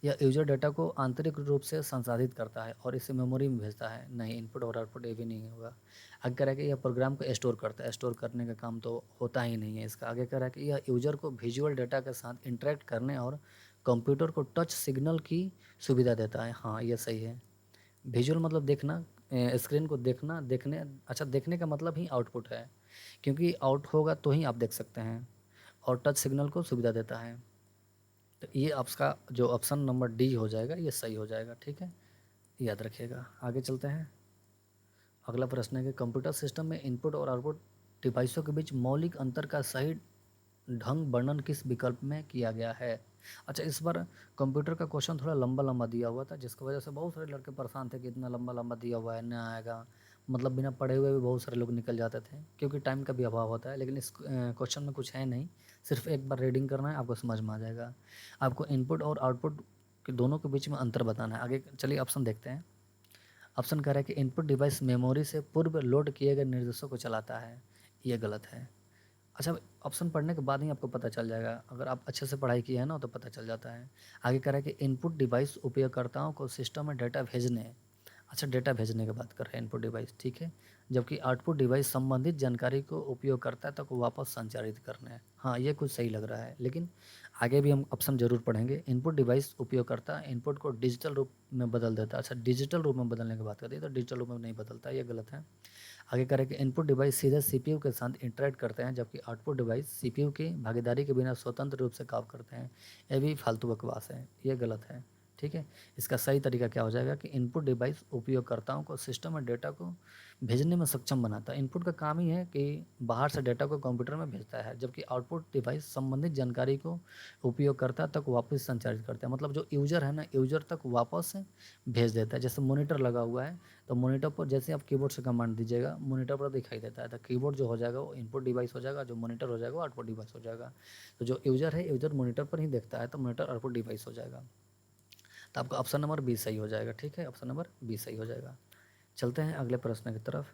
यह यूजर डेटा को आंतरिक रूप से संसाधित करता है और इसे मेमोरी में भेजता है, नहीं इनपुट और आउटपुट ये भी नहीं होगा। आगे कह रहा है कि यह प्रोग्राम को स्टोर करता है, स्टोर करने का काम तो होता ही नहीं है इसका। आगे कह रहा है कि यह यूजर को विजुअल डेटा के साथ इंटरेक्ट करने और कंप्यूटर को टच सिग्नल की सुविधा देता है, हाँ ये सही है। विजुअल मतलब देखना, स्क्रीन को देखना, देखने, अच्छा देखने का मतलब ही आउटपुट है, क्योंकि आउट होगा तो ही आप देख सकते हैं। और टच सिग्नल को सुविधा देता है। तो ये आपका जो ऑप्शन नंबर डी हो जाएगा ये सही हो जाएगा, ठीक है, याद रखिएगा। आगे चलते हैं। अगला प्रश्न है कि कंप्यूटर सिस्टम में इनपुट और आउटपुट डिवाइसों के बीच मौलिक अंतर का सही ढंग वर्णन किस विकल्प में किया गया है। अच्छा, इस बार कंप्यूटर का क्वेश्चन थोड़ा लंबा लंबा दिया हुआ था, जिसकी वजह से बहुत सारे लड़के परेशान थे कि इतना लंबा लंबा दिया हुआ है, नहीं आएगा। मतलब बिना पढ़े हुए भी बहुत सारे लोग निकल जाते थे, क्योंकि टाइम का भी अभाव होता है। लेकिन इस क्वेश्चन में कुछ है नहीं, सिर्फ एक बार रीडिंग करना है, आपको समझ में आ जाएगा। आपको इनपुट और आउटपुट के दोनों के बीच में अंतर बताना है। आगे चलिए ऑप्शन देखते हैं। ऑप्शन कह रहा है कि इनपुट डिवाइस मेमोरी से पूर्व लोड किए गए निर्देशों को चलाता है, ये गलत है। अच्छा, ऑप्शन पढ़ने के बाद ही आपको पता चल जाएगा, अगर आप अच्छे से पढ़ाई की है ना तो पता चल जाता है। आगे कह रहा है कि इनपुट डिवाइस उपयोगकर्ताओं को सिस्टम में डेटा भेजने, अच्छा, डेटा भेजने की बात कर रहे हैं इनपुट डिवाइस, ठीक है। जबकि आउटपुट डिवाइस संबंधित जानकारी को उपयोगकर्ता तक वापस संचारित करना है। हाँ, ये कुछ सही लग रहा है, लेकिन आगे भी हम ऑप्शन जरूर पढ़ेंगे। इनपुट डिवाइस उपयोगकर्ता इनपुट को डिजिटल रूप में बदल देता है। अच्छा, डिजिटल रूप में बदलने की बात करती है तो डिजिटल रूप में नहीं बदलता, ये गलत है। आगे करें कि इनपुट डिवाइस सीधे सीपीयू के साथ इंटरेक्ट करते हैं, जबकि आउटपुट डिवाइस सीपीयू की भागीदारी के बिना स्वतंत्र रूप से काम करते हैं। ये भी फालतू बकवास है, ये गलत है, ठीक है। इसका सही तरीका क्या हो जाएगा कि इनपुट डिवाइस उपयोगकर्ताओं को सिस्टम में डेटा को भेजने में सक्षम बनाता है। इनपुट का काम ही है कि बाहर से डेटा को कंप्यूटर में भेजता है, जबकि आउटपुट डिवाइस संबंधित जानकारी को उपयोगकर्ता तक वापस संचारित करता है। मतलब जो यूजर है ना, यूजर तक वापस भेज देता है। जैसे मॉनिटर लगा हुआ है, तो मॉनिटर पर जैसे आप कीबोर्ड से कमांड दीजिएगा, मॉनिटर पर दिखाई देता है। तो कीबोर्ड जो हो जाएगा वो इनपुट डिवाइस हो जाएगा, जो मॉनिटर हो जाएगा वो आउटपुट डिवाइस हो जाएगा। तो जो यूजर है, यूजर मॉनिटर पर ही देखता है, तो मॉनिटर आउटपुट डिवाइस हो जाएगा। तो आपका ऑप्शन नंबर बी सही हो जाएगा, ठीक है। ऑप्शन नंबर बी सही हो जाएगा। चलते हैं अगले प्रश्न की तरफ।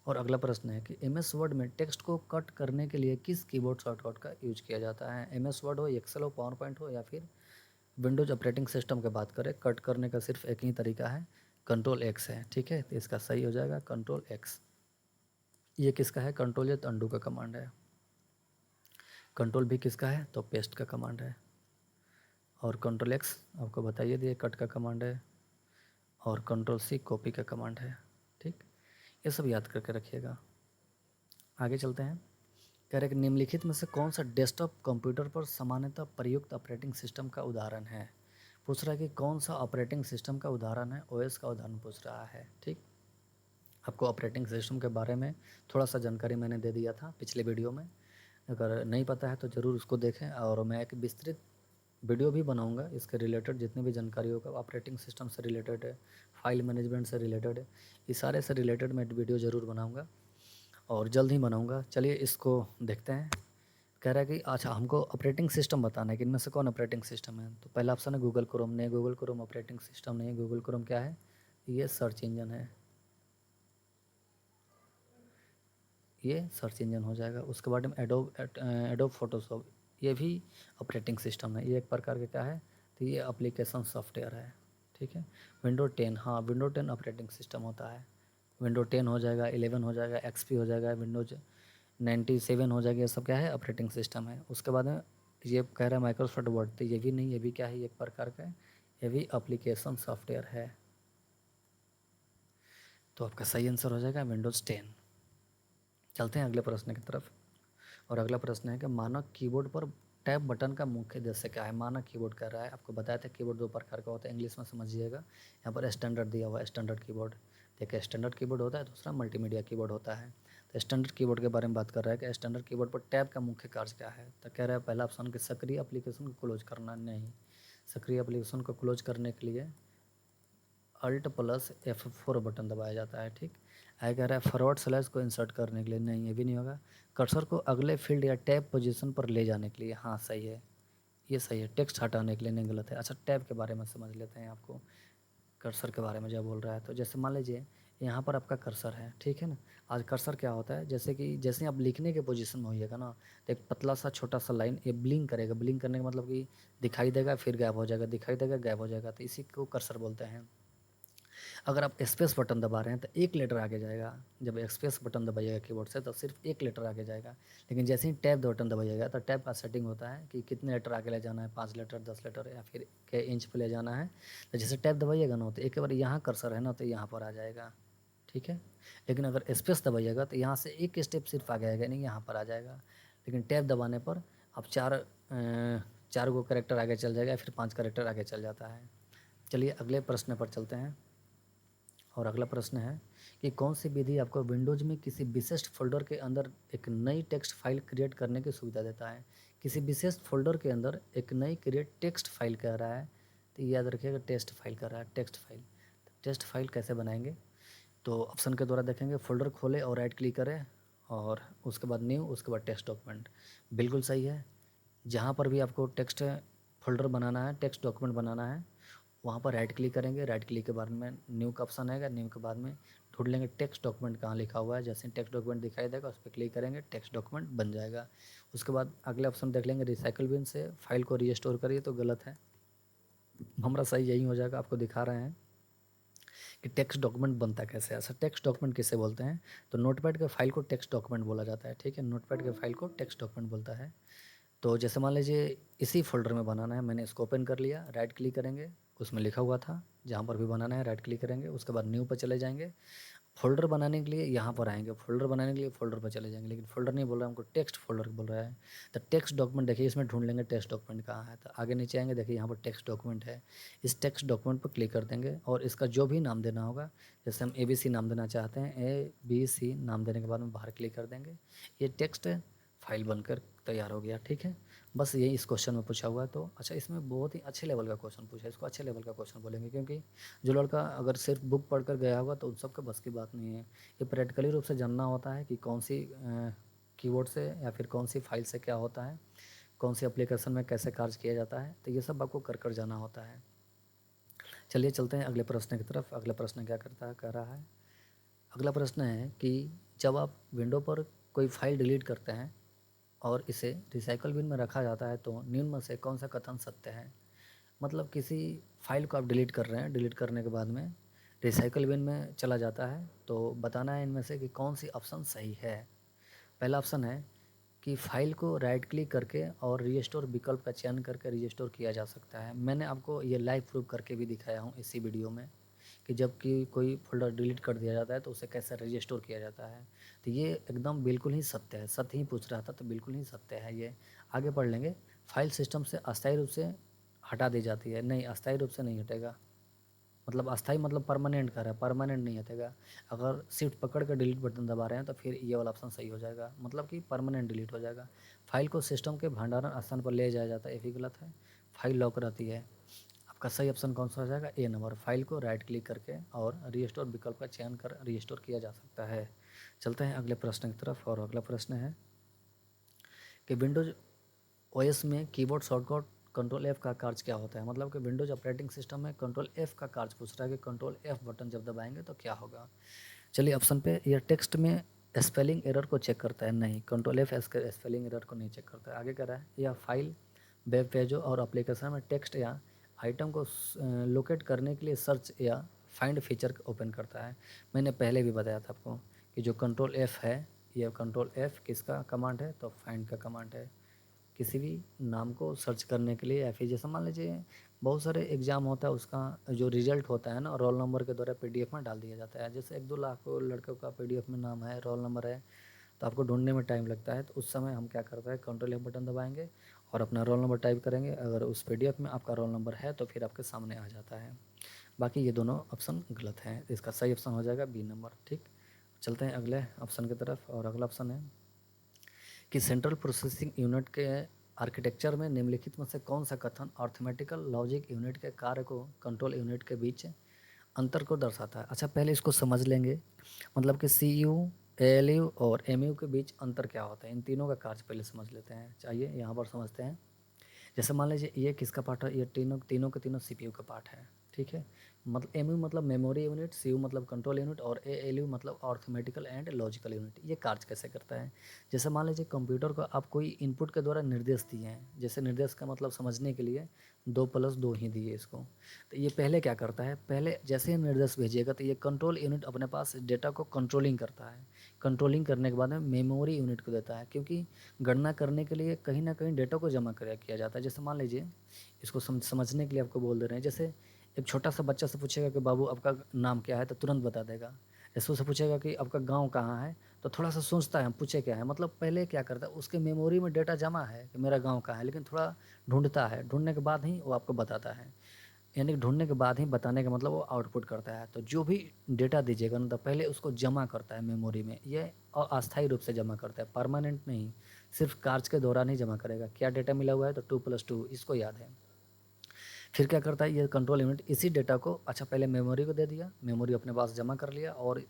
और अगला प्रश्न है कि एम एस वर्ड में टेक्स्ट को कट करने के लिए किस कीबोर्ड शॉर्टकट का यूज किया जाता है। एम एस वर्ड हो, एक्सेल हो, पावर पॉइंट हो, या फिर विंडोज ऑपरेटिंग सिस्टम की बात करें, कट करने का सिर्फ एक ही तरीका है, कंट्रोल एक्स है, ठीक है। तो इसका सही हो जाएगा कंट्रोल एक्स। ये किसका है, कंट्रोल या अंडू का कमांड है। कंट्रोल भी किसका है, तो पेस्ट का कमांड है। और कंट्रोल एक्स आपको बताइए दिए कट का कमांड है। और कंट्रोल सी कॉपी का कमांड है, ठीक। ये सब याद करके रखिएगा। आगे चलते हैं। कह रहे कि निम्नलिखित में से कौन सा डेस्कटॉप कंप्यूटर पर सामान्यतः प्रयुक्त ऑपरेटिंग सिस्टम का उदाहरण है। पूछ रहा है कि कौन सा ऑपरेटिंग सिस्टम का उदाहरण है, ओएस का उदाहरण पूछ रहा है, ठीक। आपको ऑपरेटिंग सिस्टम के बारे में थोड़ा सा जानकारी मैंने दे दिया था पिछले वीडियो में। अगर नहीं पता है तो ज़रूर उसको देखें, और मैं एक विस्तृत वीडियो भी बनाऊंगा इसके रिलेटेड, जितनी भी जानकारी होगा ऑपरेटिंग सिस्टम से रिलेटेड है, फाइल मैनेजमेंट से रिलेटेड है, इस सारे से रिलेटेड मैं वीडियो ज़रूर बनाऊंगा और जल्द ही बनाऊंगा। चलिए इसको देखते हैं। कह रहा है कि अच्छा हमको ऑपरेटिंग सिस्टम बताना है कि इनमें से कौन ऑपरेटिंग सिस्टम है। तो पहला ऑप्शन है गूगल क्रोम। नहीं, गूगल क्रोम ऑपरेटिंग सिस्टम नहीं है। गूगल क्रोम क्या है, ये सर्च इंजन है, ये सर्च इंजन हो जाएगा। उसके बाद में एडोब फोटोशॉप, ये भी ऑपरेटिंग सिस्टम है, ये एक प्रकार का क्या है, तो ये एप्लीकेशन सॉफ्टवेयर है, ठीक है। विंडो 10, हाँ विंडो 10 ऑपरेटिंग सिस्टम होता है। विंडो 10 हो जाएगा, 11 हो जाएगा, एक्सपी हो जाएगा, विंडोज 97 हो जाएगा, ये सब क्या है, ऑपरेटिंग सिस्टम है। उसके बाद में ये कह रहा है माइक्रोसॉफ्ट वर्ड, तो ये भी नहीं, ये भी क्या है, एक प्रकार का है, ये भी एप्लीकेशन सॉफ्टवेयर है। तो आपका सही आंसर हो जाएगा विंडोज़ 10। चलते हैं अगले प्रश्न की तरफ। और अगला प्रश्न है कि मानक कीबोर्ड पर टैब बटन का मुख्य उद्देश्य क्या है। मानक कीबोर्ड कह रहा है, आपको बताया था कीबोर्ड दो प्रकार का होता है, इंग्लिश में समझिएगा। यहाँ पर स्टैंडर्ड दिया हुआ है, स्टैंडर्ड कीबोर्ड। देखिए स्टैंडर्ड कीबोर्ड होता है, दूसरा मल्टीमीडिया कीबोर्ड होता है। तो स्टैंडर्ड कीबोर्ड के बारे में बात कर रहा है कि स्टैंडर्ड कीबोर्ड पर टैब का मुख्य कार्य क्या है। तो कह रहा है पहला ऑप्शन कि सक्रिय एप्लीकेशन को क्लोज करना। नहीं, सक्रिय एप्लीकेशन को क्लोज करने के लिए अल्ट प्लस F4 बटन दबाया जाता है, ठीक। आगे कह रहा है फॉरवर्ड स्लैश को इंसर्ट करने के लिए। नहीं, ये भी नहीं होगा। कर्सर को अगले फील्ड या टैब पोजीशन पर ले जाने के लिए। हाँ सही है, ये सही है। टेक्स्ट हटाने के लिए नहीं, गलत है। अच्छा, टैब के बारे में समझ लेते हैं। आपको कर्सर के बारे में जब बोल रहा है, तो जैसे मान लीजिए यहाँ पर आपका कर्सर है, ठीक है ना। आज कर्सर क्या होता है, जैसे कि जैसे आप लिखने के पोजीशन में होइएगा ना, तो एक पतला सा छोटा सा लाइन ये ब्लिंक करेगा। ब्लिंक करने का मतलब कि दिखाई देगा फिर गायब हो जाएगा, दिखाई देगा गायब हो जाएगा, तो इसी को कर्सर बोलते हैं। अगर आप स्पेस बटन दबा रहे हैं तो एक लेटर आगे जाएगा। जब स्पेस बटन दबाइएगा कीबोर्ड से तो सिर्फ एक लेटर आगे जाएगा। लेकिन जैसे ही टैब बटन दबाइएगा तो टैब का सेटिंग होता है कि कितने लेटर आगे ले जाना है, 5 लेटर, 10 लेटर, या फिर के इंच पे ले जाना है। तो जैसे टैब दबाइएगा ना, तो एक बार यहाँ कर्सर है ना, तो यहाँ पर आ जाएगा, ठीक है। लेकिन अगर स्पेस दबाइएगा तो यहाँ से एक स्टेप सिर्फ आगे आएगा, नहीं यहाँ पर आ जाएगा। लेकिन टैब दबाने पर आप चार गो करेक्टर आगे चल जाएगा, फिर 5 करेक्टर आगे चल जाता है। चलिए अगले प्रश्न पर चलते हैं। और अगला प्रश्न है कि कौन सी विधि आपको विंडोज़ में किसी विशिष्ट फ़ोल्डर के अंदर एक नई टेक्स्ट फाइल क्रिएट करने की सुविधा देता है। किसी विशेष फ़ोल्डर के अंदर एक नई क्रिएट टेक्स्ट फाइल कह रहा है, तो याद रखिएगा टेक्स्ट फाइल कह रहा है, टेक्स्ट फाइल। तो टेक्स्ट फाइल कैसे बनाएंगे, तो ऑप्शन के द्वारा देखेंगे, फ़ोल्डर खोलें और राइट क्लिक करें, और उसके बाद न्यू, उसके बाद टेक्स्ट डॉक्यूमेंट। बिल्कुल सही है। जहाँ पर भी आपको टेक्स्ट फ़ोल्डर बनाना है, टेक्स्ट डॉक्यूमेंट बनाना है, वहाँ पर राइट क्लिक करेंगे। राइट क्लिक के बाद में न्यू का ऑप्शन आएगा, न्यू के बाद में ढूंढ लेंगे टेक्स्ट डॉक्यूमेंट कहाँ लिखा हुआ है। जैसे टेक्स्ट डॉक्यूमेंट दिखाई देगा उस पर क्लिक करेंगे, टेक्स्ट डॉक्यूमेंट बन जाएगा। उसके बाद अगले ऑप्शन देख लेंगे, रिसाइकल बिन से फाइल को रीस्टोर करिए, तो गलत है, हमारा सही यही हो जाएगा। आपको दिखा रहे हैं कि टेक्स्ट डॉक्यूमेंट बनता कैसे है। अच्छा, टेक्स्ट डॉक्यूमेंट किसे बोलते हैं, तो नोटपैड के फाइल को टेक्स्ट डॉक्यूमेंट बोला जाता है। ठीक है, नोटपैड के फाइल को टेक्स्ट डॉक्यूमेंट बोलता है। तो जैसे मान लीजिए इसी फोल्डर में बनाना है, मैंने इसको ओपन कर लिया, राइट क्लिक करेंगे, उसमें लिखा हुआ था जहाँ पर भी बनाना है, राइट क्लिक करेंगे, उसके बाद न्यू पर चले जाएंगे। फ़ोल्डर बनाने के लिए यहाँ पर आएँगे, फ़ोल्डर बनाने के लिए फ़ोल्डर पर चले जाएँगे, लेकिन फ़ोल्डर नहीं बोल रहा है हमको, टेक्स्ट फ़ोल्डर बोल रहा है। तो टेक्स्ट डॉक्यूमेंट देखिए, इसमें ढूँढ लेंगे टेक्स्ट डॉक्यूमेंट कहाँ है, तो आगे नीचे आएँगे, देखिए यहाँ पर टेक्स्ट डॉक्यूमेंट है। इस टेक्स्ट डॉक्यूमेंट पर क्लिक कर देंगे और इसका जो भी नाम देना होगा, जैसे हम ABC नाम देना चाहते हैं, ABC नाम देने के बाद में बाहर क्लिक कर देंगे, ये टेक्स्ट फाइल बनकर तैयार हो गया। ठीक है, बस यही इस क्वेश्चन में पूछा हुआ है। तो अच्छा, इसमें बहुत ही अच्छे लेवल का क्वेश्चन पूछा है, इसको अच्छे लेवल का क्वेश्चन बोलेंगे, क्योंकि जो लड़का अगर सिर्फ बुक पढ़कर गया होगा तो उन सब का बस की बात नहीं है। ये प्रैक्टिकली रूप से जानना होता है कि कौन सी कीबोर्ड से या फिर कौन सी फाइल से क्या होता है, कौन सी एप्लीकेशन में कैसे कार्य किया जाता है, तो ये सब आपको कर कर जाना होता है। चलिए चलते हैं अगले प्रश्न की तरफ। अगला प्रश्न क्या करता है, कह रहा है, अगला प्रश्न है कि जब आप विंडो पर कोई फाइल डिलीट करते हैं और इसे रिसाइकल बिन में रखा जाता है तो निम्न में से कौन सा कथन सत्य है। मतलब किसी फाइल को आप डिलीट कर रहे हैं, डिलीट करने के बाद में रिसाइकल बिन में चला जाता है, तो बताना है इनमें से कि कौन सी ऑप्शन सही है। पहला ऑप्शन है कि फ़ाइल को राइट क्लिक करके और रीस्टोर विकल्प का चयन करके रीस्टोर किया जा सकता है। मैंने आपको ये लाइव प्रूफ करके भी दिखाया हूँ इसी वीडियो में, कि जब कि कोई फ़ोल्डर डिलीट कर दिया जाता है तो उसे कैसे रीस्टोर किया जाता है। तो ये एकदम बिल्कुल ही सत्य है, सत्य ही पूछ रहा था तो बिल्कुल ही सत्य है ये। आगे पढ़ लेंगे। फाइल सिस्टम से अस्थायी रूप से हटा दी जाती है, नहीं, अस्थायी रूप से नहीं हटेगा। मतलब अस्थाई मतलब परमानेंट कर रहा है, परमानेंट नहीं हटेगा। अगर शिफ्ट पकड़ कर डिलीट बटन दबा रहे हैं तो फिर ये वाला ऑप्शन सही हो जाएगा, मतलब कि परमानेंट डिलीट हो जाएगा। फाइल को सिस्टम के भंडारण स्थान पर ले जाया जाता है, ये भी गलत है। फाइल लॉक रहती है। आपका सही ऑप्शन कौन सा हो जाएगा, ए नंबर। फाइल को राइट क्लिक करके और रीस्टोर विकल्प का चयन कर रीस्टोर किया जा सकता है। चलते हैं अगले प्रश्न की तरफ, और अगला प्रश्न है कि विंडोज ओएस में कीबोर्ड शॉर्टकट कंट्रोल एफ का कार्य क्या होता है। मतलब कि विंडोज ऑपरेटिंग सिस्टम में कंट्रोल एफ का कार्य पूछ रहा है कि कंट्रोल एफ बटन जब दबाएंगे तो क्या होगा। चलिए ऑप्शन पे, यह टेक्स्ट में स्पेलिंग एरर को चेक करता है, नहीं, कंट्रोल एफ स्पेलिंग एरर को नहीं चेक करता है। आगे कह रहा है, यह फाइल, वेब पेजों और एप्लीकेशन में टेक्स्ट या आइटम को लोकेट करने के लिए सर्च या फाइंड फीचर ओपन करता है। मैंने पहले भी बताया था आपको कि जो कंट्रोल एफ है, यह कंट्रोल एफ किसका कमांड है, तो फाइंड का कमांड है। किसी भी नाम को सर्च करने के लिए, या फिर जैसे मान लीजिए बहुत सारे एग्ज़ाम होता है, उसका जो रिज़ल्ट होता है ना, रोल नंबर के द्वारा पीडीएफ में डाल दिया जाता है। जैसे 1-2 लाख लड़कों का पीडीएफ में नाम है, रोल नंबर है, तो आपको ढूंढने में टाइम लगता है, तो उस समय हम क्या करते हैं, कंट्रोल एफ बटन दबाएंगे और अपना रोल नंबर टाइप करेंगे। अगर उस पीडीएफ में आपका रोल नंबर है तो फिर आपके सामने आ जाता है। बाकी ये दोनों ऑप्शन गलत हैं, इसका सही ऑप्शन हो जाएगा बी नंबर। ठीक, चलते हैं अगले ऑप्शन की तरफ, और अगला ऑप्शन है कि सेंट्रल प्रोसेसिंग यूनिट के आर्किटेक्चर में निम्नलिखित में से कौन सा कथन अर्थमेटिकल लॉजिक यूनिट के कार्य को कंट्रोल यूनिट के बीच अंतर को दर्शाता है। अच्छा, पहले इसको समझ लेंगे, मतलब कि CU, ALU और MU के बीच अंतर क्या होता है, इन तीनों का कार्य पहले समझ लेते हैं। चाहिए यहाँ पर समझते हैं। जैसे मान लीजिए ये किसका पार्ट है, ये तीनों तीनों के तीनों CPU का पार्ट है। ठीक है, मतलब MU मतलब मेमोरी यूनिट, CU मतलब कंट्रोल यूनिट और ALU मतलब अर्थमेटिकल एंड लॉजिकल यूनिट। ये कार्य कैसे करता है, जैसे मान लीजिए कंप्यूटर को आप कोई इनपुट के द्वारा निर्देश दिए हैं, जैसे निर्देश का मतलब समझने के लिए 2+2 ही दिए इसको, तो ये पहले क्या करता है, पहले जैसे ही निर्देश भेजिएगा तो ये कंट्रोल यूनिट अपने पास डेटा को कंट्रोलिंग करता है। कंट्रोलिंग करने के बाद में मेमोरी यूनिट को देता है, क्योंकि गणना करने के लिए कहीं ना कहीं डेटा को जमा किया जाता है। जैसे मान लीजिए इसको समझने के लिए आपको बोल दे रहे हैं, जैसे एक छोटा सा बच्चा से पूछेगा कि बाबू आपका नाम क्या है, तो तुरंत बता देगा। ऐसे से पूछेगा कि आपका गांव कहाँ है, तो थोड़ा सा सोचता है, पूछे क्या है, मतलब पहले क्या करता है, उसके मेमोरी में डेटा जमा है कि मेरा गांव कहाँ है, लेकिन थोड़ा ढूंढता है, ढूंढने के बाद ही वो आपको बताता है। यानी कि ढूंढने के बाद ही बताने का मतलब वो आउटपुट करता है। तो जो भी डेटा दीजिएगा ना, तो पहले उसको जमा करता है मेमोरी में, ये और अस्थायी रूप से जमा करता है, परमानेंट नहीं। सिर्फ कार्य के दौरान ही जमा करेगा। क्या डेटा मिला हुआ है, तो 2+2, इसको याद है। फिर क्या करता है ये कंट्रोल यूनिट, इसी डेटा को अच्छा पहले मेमोरी को दे दिया, मेमोरी अपने पास जमा कर लिया, और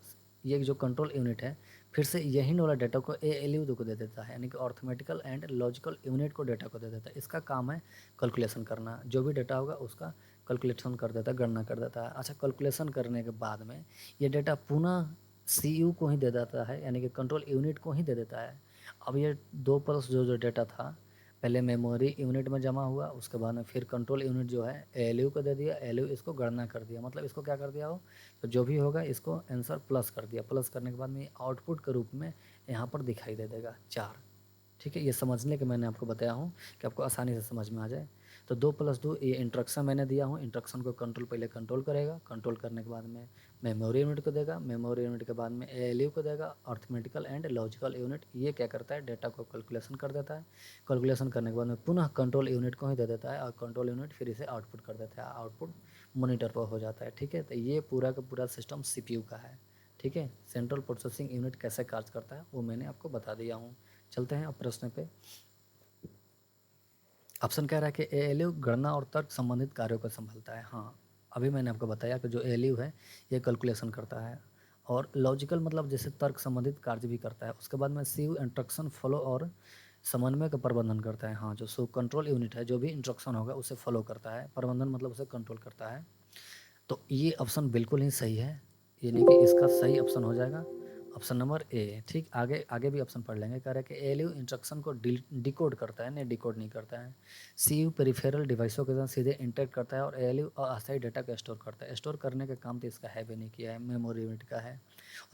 ये जो कंट्रोल यूनिट है फिर से यही वाला डेटा को ALU को दे देता है, यानी कि अर्थमेटिकल एंड लॉजिकल यूनिट को डेटा को दे देता है। इसका काम है कैलकुलेशन करना, जो भी डेटा होगा उसका कैलकुलेशन कर देता है, गणना कर देता है। अच्छा, कैलकुलेशन करने के बाद में ये डेटा पुनः CU को ही दे देता है, यानी कि कंट्रोल यूनिट को ही दे देता है। अब ये 2+ जो डेटा था, पहले मेमोरी यूनिट में जमा हुआ, उसके बाद में फिर कंट्रोल यूनिट जो है एएलयू को दे दिया, एएलयू इसको गणना कर दिया, मतलब इसको क्या कर दिया हो, तो जो भी होगा इसको आंसर प्लस कर दिया, प्लस करने के बाद में आउटपुट के रूप में यहाँ पर दिखाई दे देगा 4। ठीक है, ये समझने के मैंने आपको बताया हूँ कि आपको आसानी से समझ में आ जाए। तो 2+2 ये इंस्ट्रक्शन मैंने दिया हूँ, इंस्ट्रक्शन को कंट्रोल पहले कंट्रोल करेगा, कंट्रोल करने के बाद में मेमोरी यूनिट को देगा, मेमोरी यूनिट के बाद में एएलयू को देगा, अर्थमेटिकल एंड लॉजिकल यूनिट ये क्या करता है, डेटा को कैलकुलेशन कर देता है, कैलकुलेशन करने के बाद में पुनः कंट्रोल यूनिट को ही दे देता है, और कंट्रोल यूनिट फिर इसे आउटपुट कर देता है, आउटपुट मॉनिटर पर हो जाता है। ठीक है, तो ये पूरा का पूरा सिस्टम सीपीयू का है। ठीक है, सेंट्रल प्रोसेसिंग यूनिट कैसे कार्य करता है वो मैंने आपको बता दिया हूँ। चलते हैं अब प्रश्न पे। ऑप्शन कह रहा है कि एएलयू गणना और तर्क संबंधित कार्यों को संभालता है। हाँ, अभी मैंने आपको बताया कि जो एएलयू है ये कैलकुलेशन करता है, और लॉजिकल मतलब जैसे तर्क संबंधित कार्य भी करता है। उसके बाद में सीयू इंस्ट्रक्शन फॉलो और समन्वय का प्रबंधन करता है। हाँ, जो सो कंट्रोल यूनिट है जो भी इंस्ट्रक्शन होगा उसे फॉलो करता है, प्रबंधन मतलब उसे कंट्रोल करता है। तो ये ऑप्शन बिल्कुल ही सही है, यानी कि इसका सही ऑप्शन हो जाएगा ऑप्शन नंबर ए। ठीक, आगे आगे भी ऑप्शन पढ़ लेंगे। कह रहा है कि एएलयू इंस्ट्रक्शन को डिकोड करता है, नहीं डिकोड नहीं करता है। सीयू पेरिफेरल डिवाइसों के साथ सीधे इंटरेक्ट करता है, और एएलयू अस्थायी डेटा को स्टोर करता है। स्टोर करने का काम तो इसका है भी नहीं किया है, मेमोरी यूनिट का है।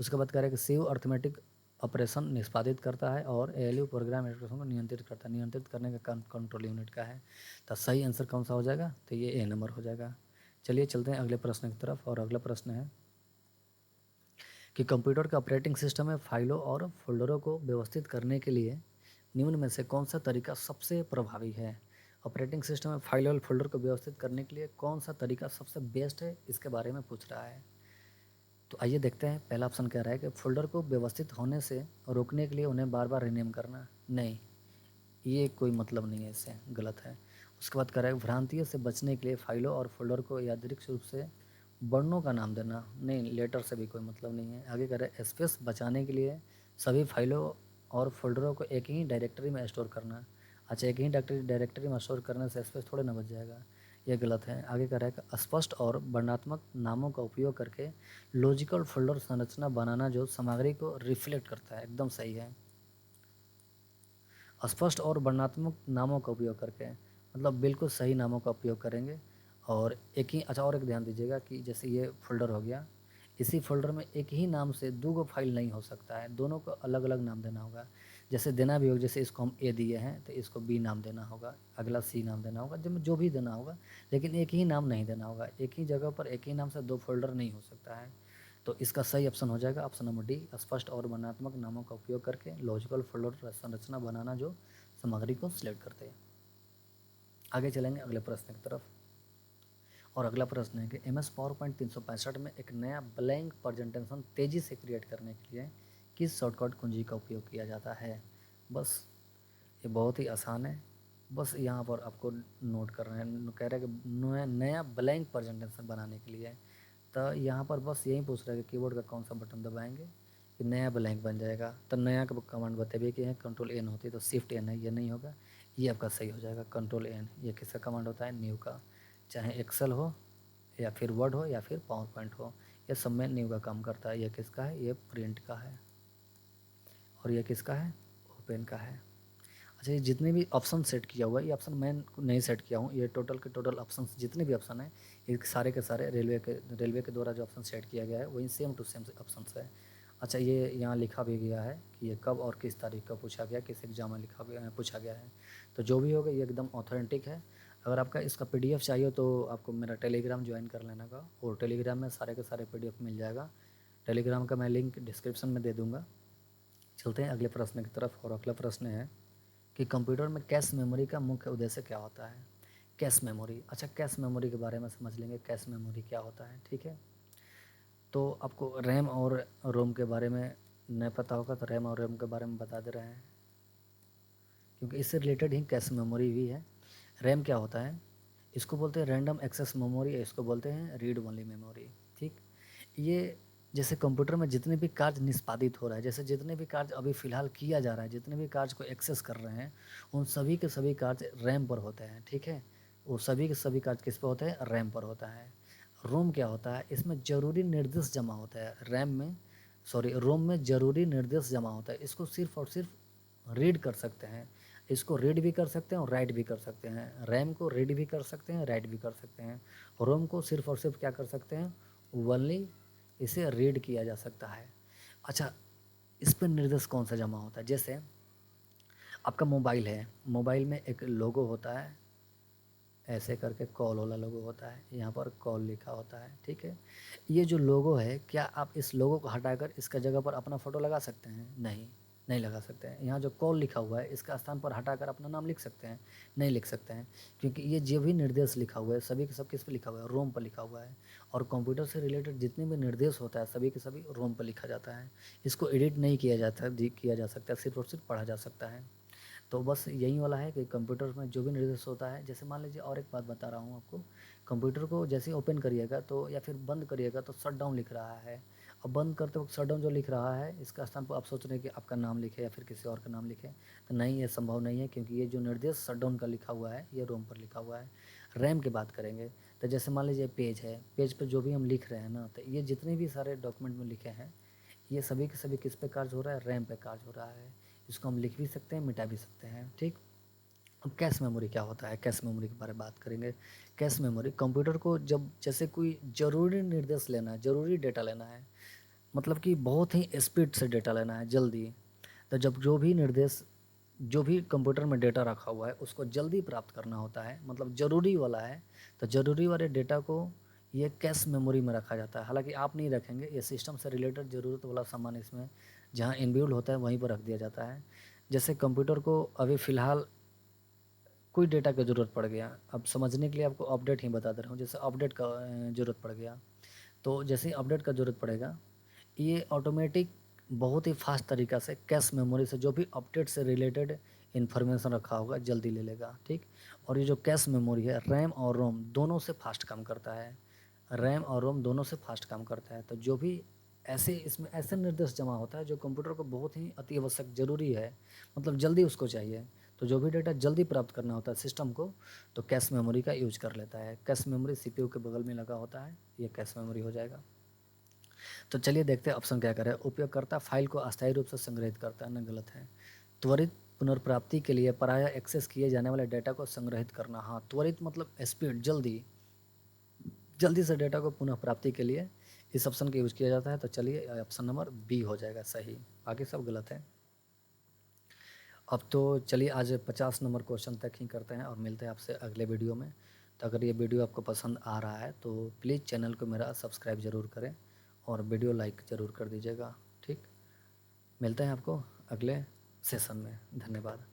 उसके बाद कह रहा है कि सीयू अर्थमेटिक ऑपरेशन निष्पादित करता है, और एएलयू प्रोग्राम इंस्ट्रक्शन को नियंत्रित करता है। नियंत्रित करने का काम कंट्रोल यूनिट का है। तो सही आंसर कौन सा हो जाएगा, तो ये ए नंबर हो जाएगा। चलिए चलते हैं अगले प्रश्न की तरफ, और अगला प्रश्न है कि कंप्यूटर के ऑपरेटिंग सिस्टम में फाइलों और फोल्डरों को व्यवस्थित करने के लिए निम्न में से कौन सा तरीका सबसे प्रभावी है। ऑपरेटिंग सिस्टम में फाइल और फोल्डर को व्यवस्थित करने के लिए कौन सा तरीका सबसे बेस्ट है, इसके बारे में पूछ रहा है। तो आइए देखते हैं। पहला ऑप्शन कह रहा है कि फोल्डर को व्यवस्थित होने से रोकने के लिए उन्हें बार बार रीनेम करना। नहीं, ये कोई मतलब नहीं है, इससे गलत है। उसके बाद कह रहा है भ्रांतियों से बचने के लिए फाइलों और फोल्डर को यादृच्छिक रूप से वर्णों का नाम देना। नहीं, लेटर से भी कोई मतलब नहीं है। आगे कह रहा है स्पेस बचाने के लिए सभी फाइलों और फोल्डरों को एक ही डायरेक्टरी में स्टोर करना। अच्छा, एक ही डायरेक्टरी में स्टोर करने से स्पेस थोड़े ना बच जाएगा, ये गलत है। आगे कह रहा है कि स्पष्ट और वर्णनात्मक नामों का उपयोग करके लॉजिकल फोल्डर संरचना बनाना जो सामग्री को रिफ्लेक्ट करता है, एकदम सही है। स्पष्ट और वर्णनात्मक नामों का उपयोग करके, मतलब बिल्कुल सही नामों का उपयोग करेंगे। और एक ही, अच्छा और एक ध्यान दीजिएगा कि जैसे ये फोल्डर हो गया, इसी फोल्डर में एक ही नाम से दो गो फाइल नहीं हो सकता है, दोनों को अलग अलग नाम देना होगा। जैसे देना भी होगा, जैसे इसको हम ए दिए हैं तो इसको बी नाम देना होगा, अगला सी नाम देना होगा, जो भी देना होगा, लेकिन एक ही नाम नहीं देना होगा। एक ही जगह पर एक ही नाम से दो फोल्डर नहीं हो सकता है। तो इसका सही ऑप्शन हो जाएगा ऑप्शन नंबर डी, स्पष्ट और वर्णनात्मक नामों का उपयोग करके लॉजिकल फोल्डर संरचना बनाना जो सामग्री को सिलेक्ट करते हैं। आगे चलेंगे अगले प्रश्न की तरफ, और अगला प्रश्न है कि MS PowerPoint 365 में एक नया ब्लैंक प्रेजेंटेशन तेज़ी से क्रिएट करने के लिए किस शॉर्टकट कुंजी का उपयोग किया जाता है। बस ये बहुत ही आसान है, बस यहाँ पर आपको नोट कर रहे हैं। कह रहे हैं कि नया ब्लैंक प्रेजेंटेशन बनाने के लिए, तो यहाँ पर बस यही पूछ रहा है कि कीबोर्ड का कौन सा बटन दबाएंगे कि नया ब्लैंक बन जाएगा। तो नया का कमांड बताइए कि कंट्रोल एन होती है, तो शिफ्ट एन है, ये नहीं होगा, ये आपका सही हो जाएगा कंट्रोल एन। ये किसका कमांड होता है, न्यू का। चाहे एक्सेल हो या फिर वर्ड हो या फिर पावर पॉइंट हो, ये सब में न्यू का काम करता है। ये किसका है, ये प्रिंट का है, और ये किसका है, ओपन का है। अच्छा, ये जितने भी ऑप्शन सेट किया हुआ है, ये ऑप्शन मैं नहीं सेट किया हूँ, ये टोटल के टोटल ऑप्शन जितने भी ऑप्शन हैं ये सारे के सारे रेलवे के द्वारा जो ऑप्शन सेट किया गया है वही सेम टू सेम ऑप्शन है। अच्छा, ये यहाँ लिखा भी गया है कि ये कब और किस तारीख का पूछा गया, किस एग्जाम में पूछा गया है। तो जो भी होगा ये एकदम ऑथेंटिक है। अगर आपका इसका PDF चाहिए तो आपको मेरा टेलीग्राम ज्वाइन कर लेना का, और टेलीग्राम में सारे के सारे PDF मिल जाएगा। टेलीग्राम का मैं लिंक डिस्क्रिप्शन में दे दूँगा। चलते हैं अगले प्रश्न की तरफ, और अगला प्रश्न है कि कंप्यूटर में कैश मेमोरी का मुख्य उद्देश्य क्या होता है। कैश मेमोरी, अच्छा कैश मेमोरी के बारे में समझ लेंगे, कैश मेमोरी क्या होता है। ठीक है, तो आपको रैम और रोम के बारे में नहीं पता होगा, तो रैम और रोम के बारे में बता दे रहे हैं, क्योंकि इससे रिलेटेड ही कैश मेमोरी भी है। रैम क्या होता है, इसको बोलते हैं रैंडम एक्सेस मेमोरी, इसको बोलते हैं रीड ओनली मेमोरी। ठीक, ये जैसे कंप्यूटर में जितने भी कार्य निष्पादित हो रहा है, जैसे जितने भी कार्य अभी फ़िलहाल किया जा रहा है, जितने भी कार्य को एक्सेस कर रहे हैं, उन सभी के सभी कार्य रैम पर होते हैं। ठीक है, वो सभी के सभी कार्य किस पर होते हैं, रैम पर होता है। रोम क्या होता है, इसमें ज़रूरी निर्देश जमा होता है, रैम में सॉरी रोम में ज़रूरी निर्देश जमा होता है, इसको सिर्फ और सिर्फ रीड कर सकते हैं, इसको रीड भी कर सकते हैं और राइट भी कर सकते हैं। रैम को रीड भी कर सकते हैं, राइट भी कर सकते हैं। रोम को सिर्फ और सिर्फ क्या कर सकते हैं, ओनली इसे रीड किया जा सकता है। अच्छा, इस पर निर्देश कौन सा जमा होता है? जैसे आपका मोबाइल है, मोबाइल में एक लोगो होता है, ऐसे करके कॉल वाला लोगो होता है, यहाँ पर कॉल लिखा होता है, ठीक है। ये जो लोगो है, क्या आप इस लोगो को हटाकर इसका जगह पर अपना फ़ोटो लगा सकते हैं? नहीं, नहीं लगा सकते हैं। यहाँ जो कॉल लिखा हुआ है, इसका स्थान पर हटाकर अपना नाम लिख सकते हैं? नहीं लिख सकते हैं, क्योंकि ये जो भी निर्देश लिखा हुआ है सभी के सब किस पे लिखा हुआ है, रोम पर लिखा हुआ है। और कंप्यूटर से रिलेटेड जितने भी निर्देश होता है सभी के सभी रोम पर लिखा जाता है। इसको एडिट नहीं किया जाता, किया जा सकता, सिर्फ और सिर्फ पढ़ा जा सकता है। तो बस यही वाला है कि कंप्यूटर में जो भी निर्देश होता है, जैसे मान लीजिए और एक बात बता रहा हूँ आपको, कंप्यूटर को जैसे ही ओपन करिएगा तो या फिर बंद करिएगा तो शट डाउन लिख रहा है। अब बंद करते वक्त शट डाउन जो लिख रहा है, इसका स्थान पर आप सोच रहे हैं कि आपका नाम लिखे या फिर किसी और का नाम लिखे, तो नहीं, ये संभव नहीं है, क्योंकि ये जो निर्देश शट डाउन का लिखा हुआ है ये रोम पर लिखा हुआ है। रैम की बात करेंगे तो जैसे मान लीजिए पेज है, पेज पर जो भी हम लिख रहे हैं ना, तो ये जितने भी सारे डॉक्यूमेंट में लिखे हैं, ये सभी के सभी किस पे कार्य हो रहा है, रैम पे कार्य हो रहा है। इसको हम लिख भी सकते हैं, मिटा भी सकते हैं, ठीक। अब कैश मेमोरी क्या होता है, कैश मेमोरी के बारे में बात करेंगे। कैश मेमोरी कंप्यूटर को जब जैसे कोई ज़रूरी निर्देश लेना है, ज़रूरी डेटा लेना है, मतलब कि बहुत ही स्पीड से डेटा लेना है जल्दी, तो जब जो भी निर्देश, जो भी कंप्यूटर में डेटा रखा हुआ है उसको जल्दी प्राप्त करना होता है, मतलब ज़रूरी वाला है, तो ज़रूरी वाले डेटा को ये कैश मेमोरी में रखा जाता है। हालांकि आप नहीं रखेंगे, ये सिस्टम से रिलेटेड ज़रूरत वाला सामान इसमें जहाँ इनबिल्ड होता है वहीं पर रख दिया जाता है। जैसे कंप्यूटर को अभी फ़िलहाल कोई डेटा की ज़रूरत पड़ गया, अब समझने के लिए आपको अपडेट ही बता दे रहा हूँ। जैसे अपडेट का ज़रूरत पड़ गया, तो जैसे ही अपडेट का ज़रूरत पड़ेगा, ये ऑटोमेटिक बहुत ही फास्ट तरीक़ा से कैश मेमोरी से जो भी अपडेट से रिलेटेड इन्फॉर्मेशन रखा होगा जल्दी ले लेगा, ठीक। और ये जो कैश मेमोरी है, रैम और रोम दोनों से फास्ट काम करता है, रैम और रोम दोनों से फास्ट काम करता है। तो जो भी ऐसे इसमें ऐसे निर्देश जमा होता है जो कंप्यूटर को बहुत ही अति आवश्यक ज़रूरी है, मतलब जल्दी उसको चाहिए, तो जो भी डेटा जल्दी प्राप्त करना होता है सिस्टम को, तो कैश मेमोरी का यूज कर लेता है। कैश मेमोरी सीपीयू के बगल में लगा होता है, ये कैश मेमोरी हो जाएगा। तो चलिए देखते हैं ऑप्शन क्या करें। उपयोगकर्ता फाइल को अस्थायी रूप से संग्रहित करता है, ना, गलत है। त्वरित पुनर्प्राप्ति के लिए प्रायः एक्सेस किए जाने वाले डेटा को संग्रहित करना, हाँ, त्वरित मतलब स्पीड, जल्दी, जल्दी से डेटा को पुनः प्राप्ति के लिए इस ऑप्शन का यूज किया जाता है। तो चलिए ऑप्शन नंबर बी हो जाएगा सही, बाकी सब गलत है। अब तो चलिए आज 50 नंबर क्वेश्चन तक ही करते हैं और मिलते हैं आपसे अगले वीडियो में। तो अगर ये वीडियो आपको पसंद आ रहा है तो प्लीज़ चैनल को मेरा सब्सक्राइब ज़रूर करें और वीडियो लाइक ज़रूर कर दीजिएगा, ठीक। मिलते हैं आपको अगले सेशन में, धन्यवाद।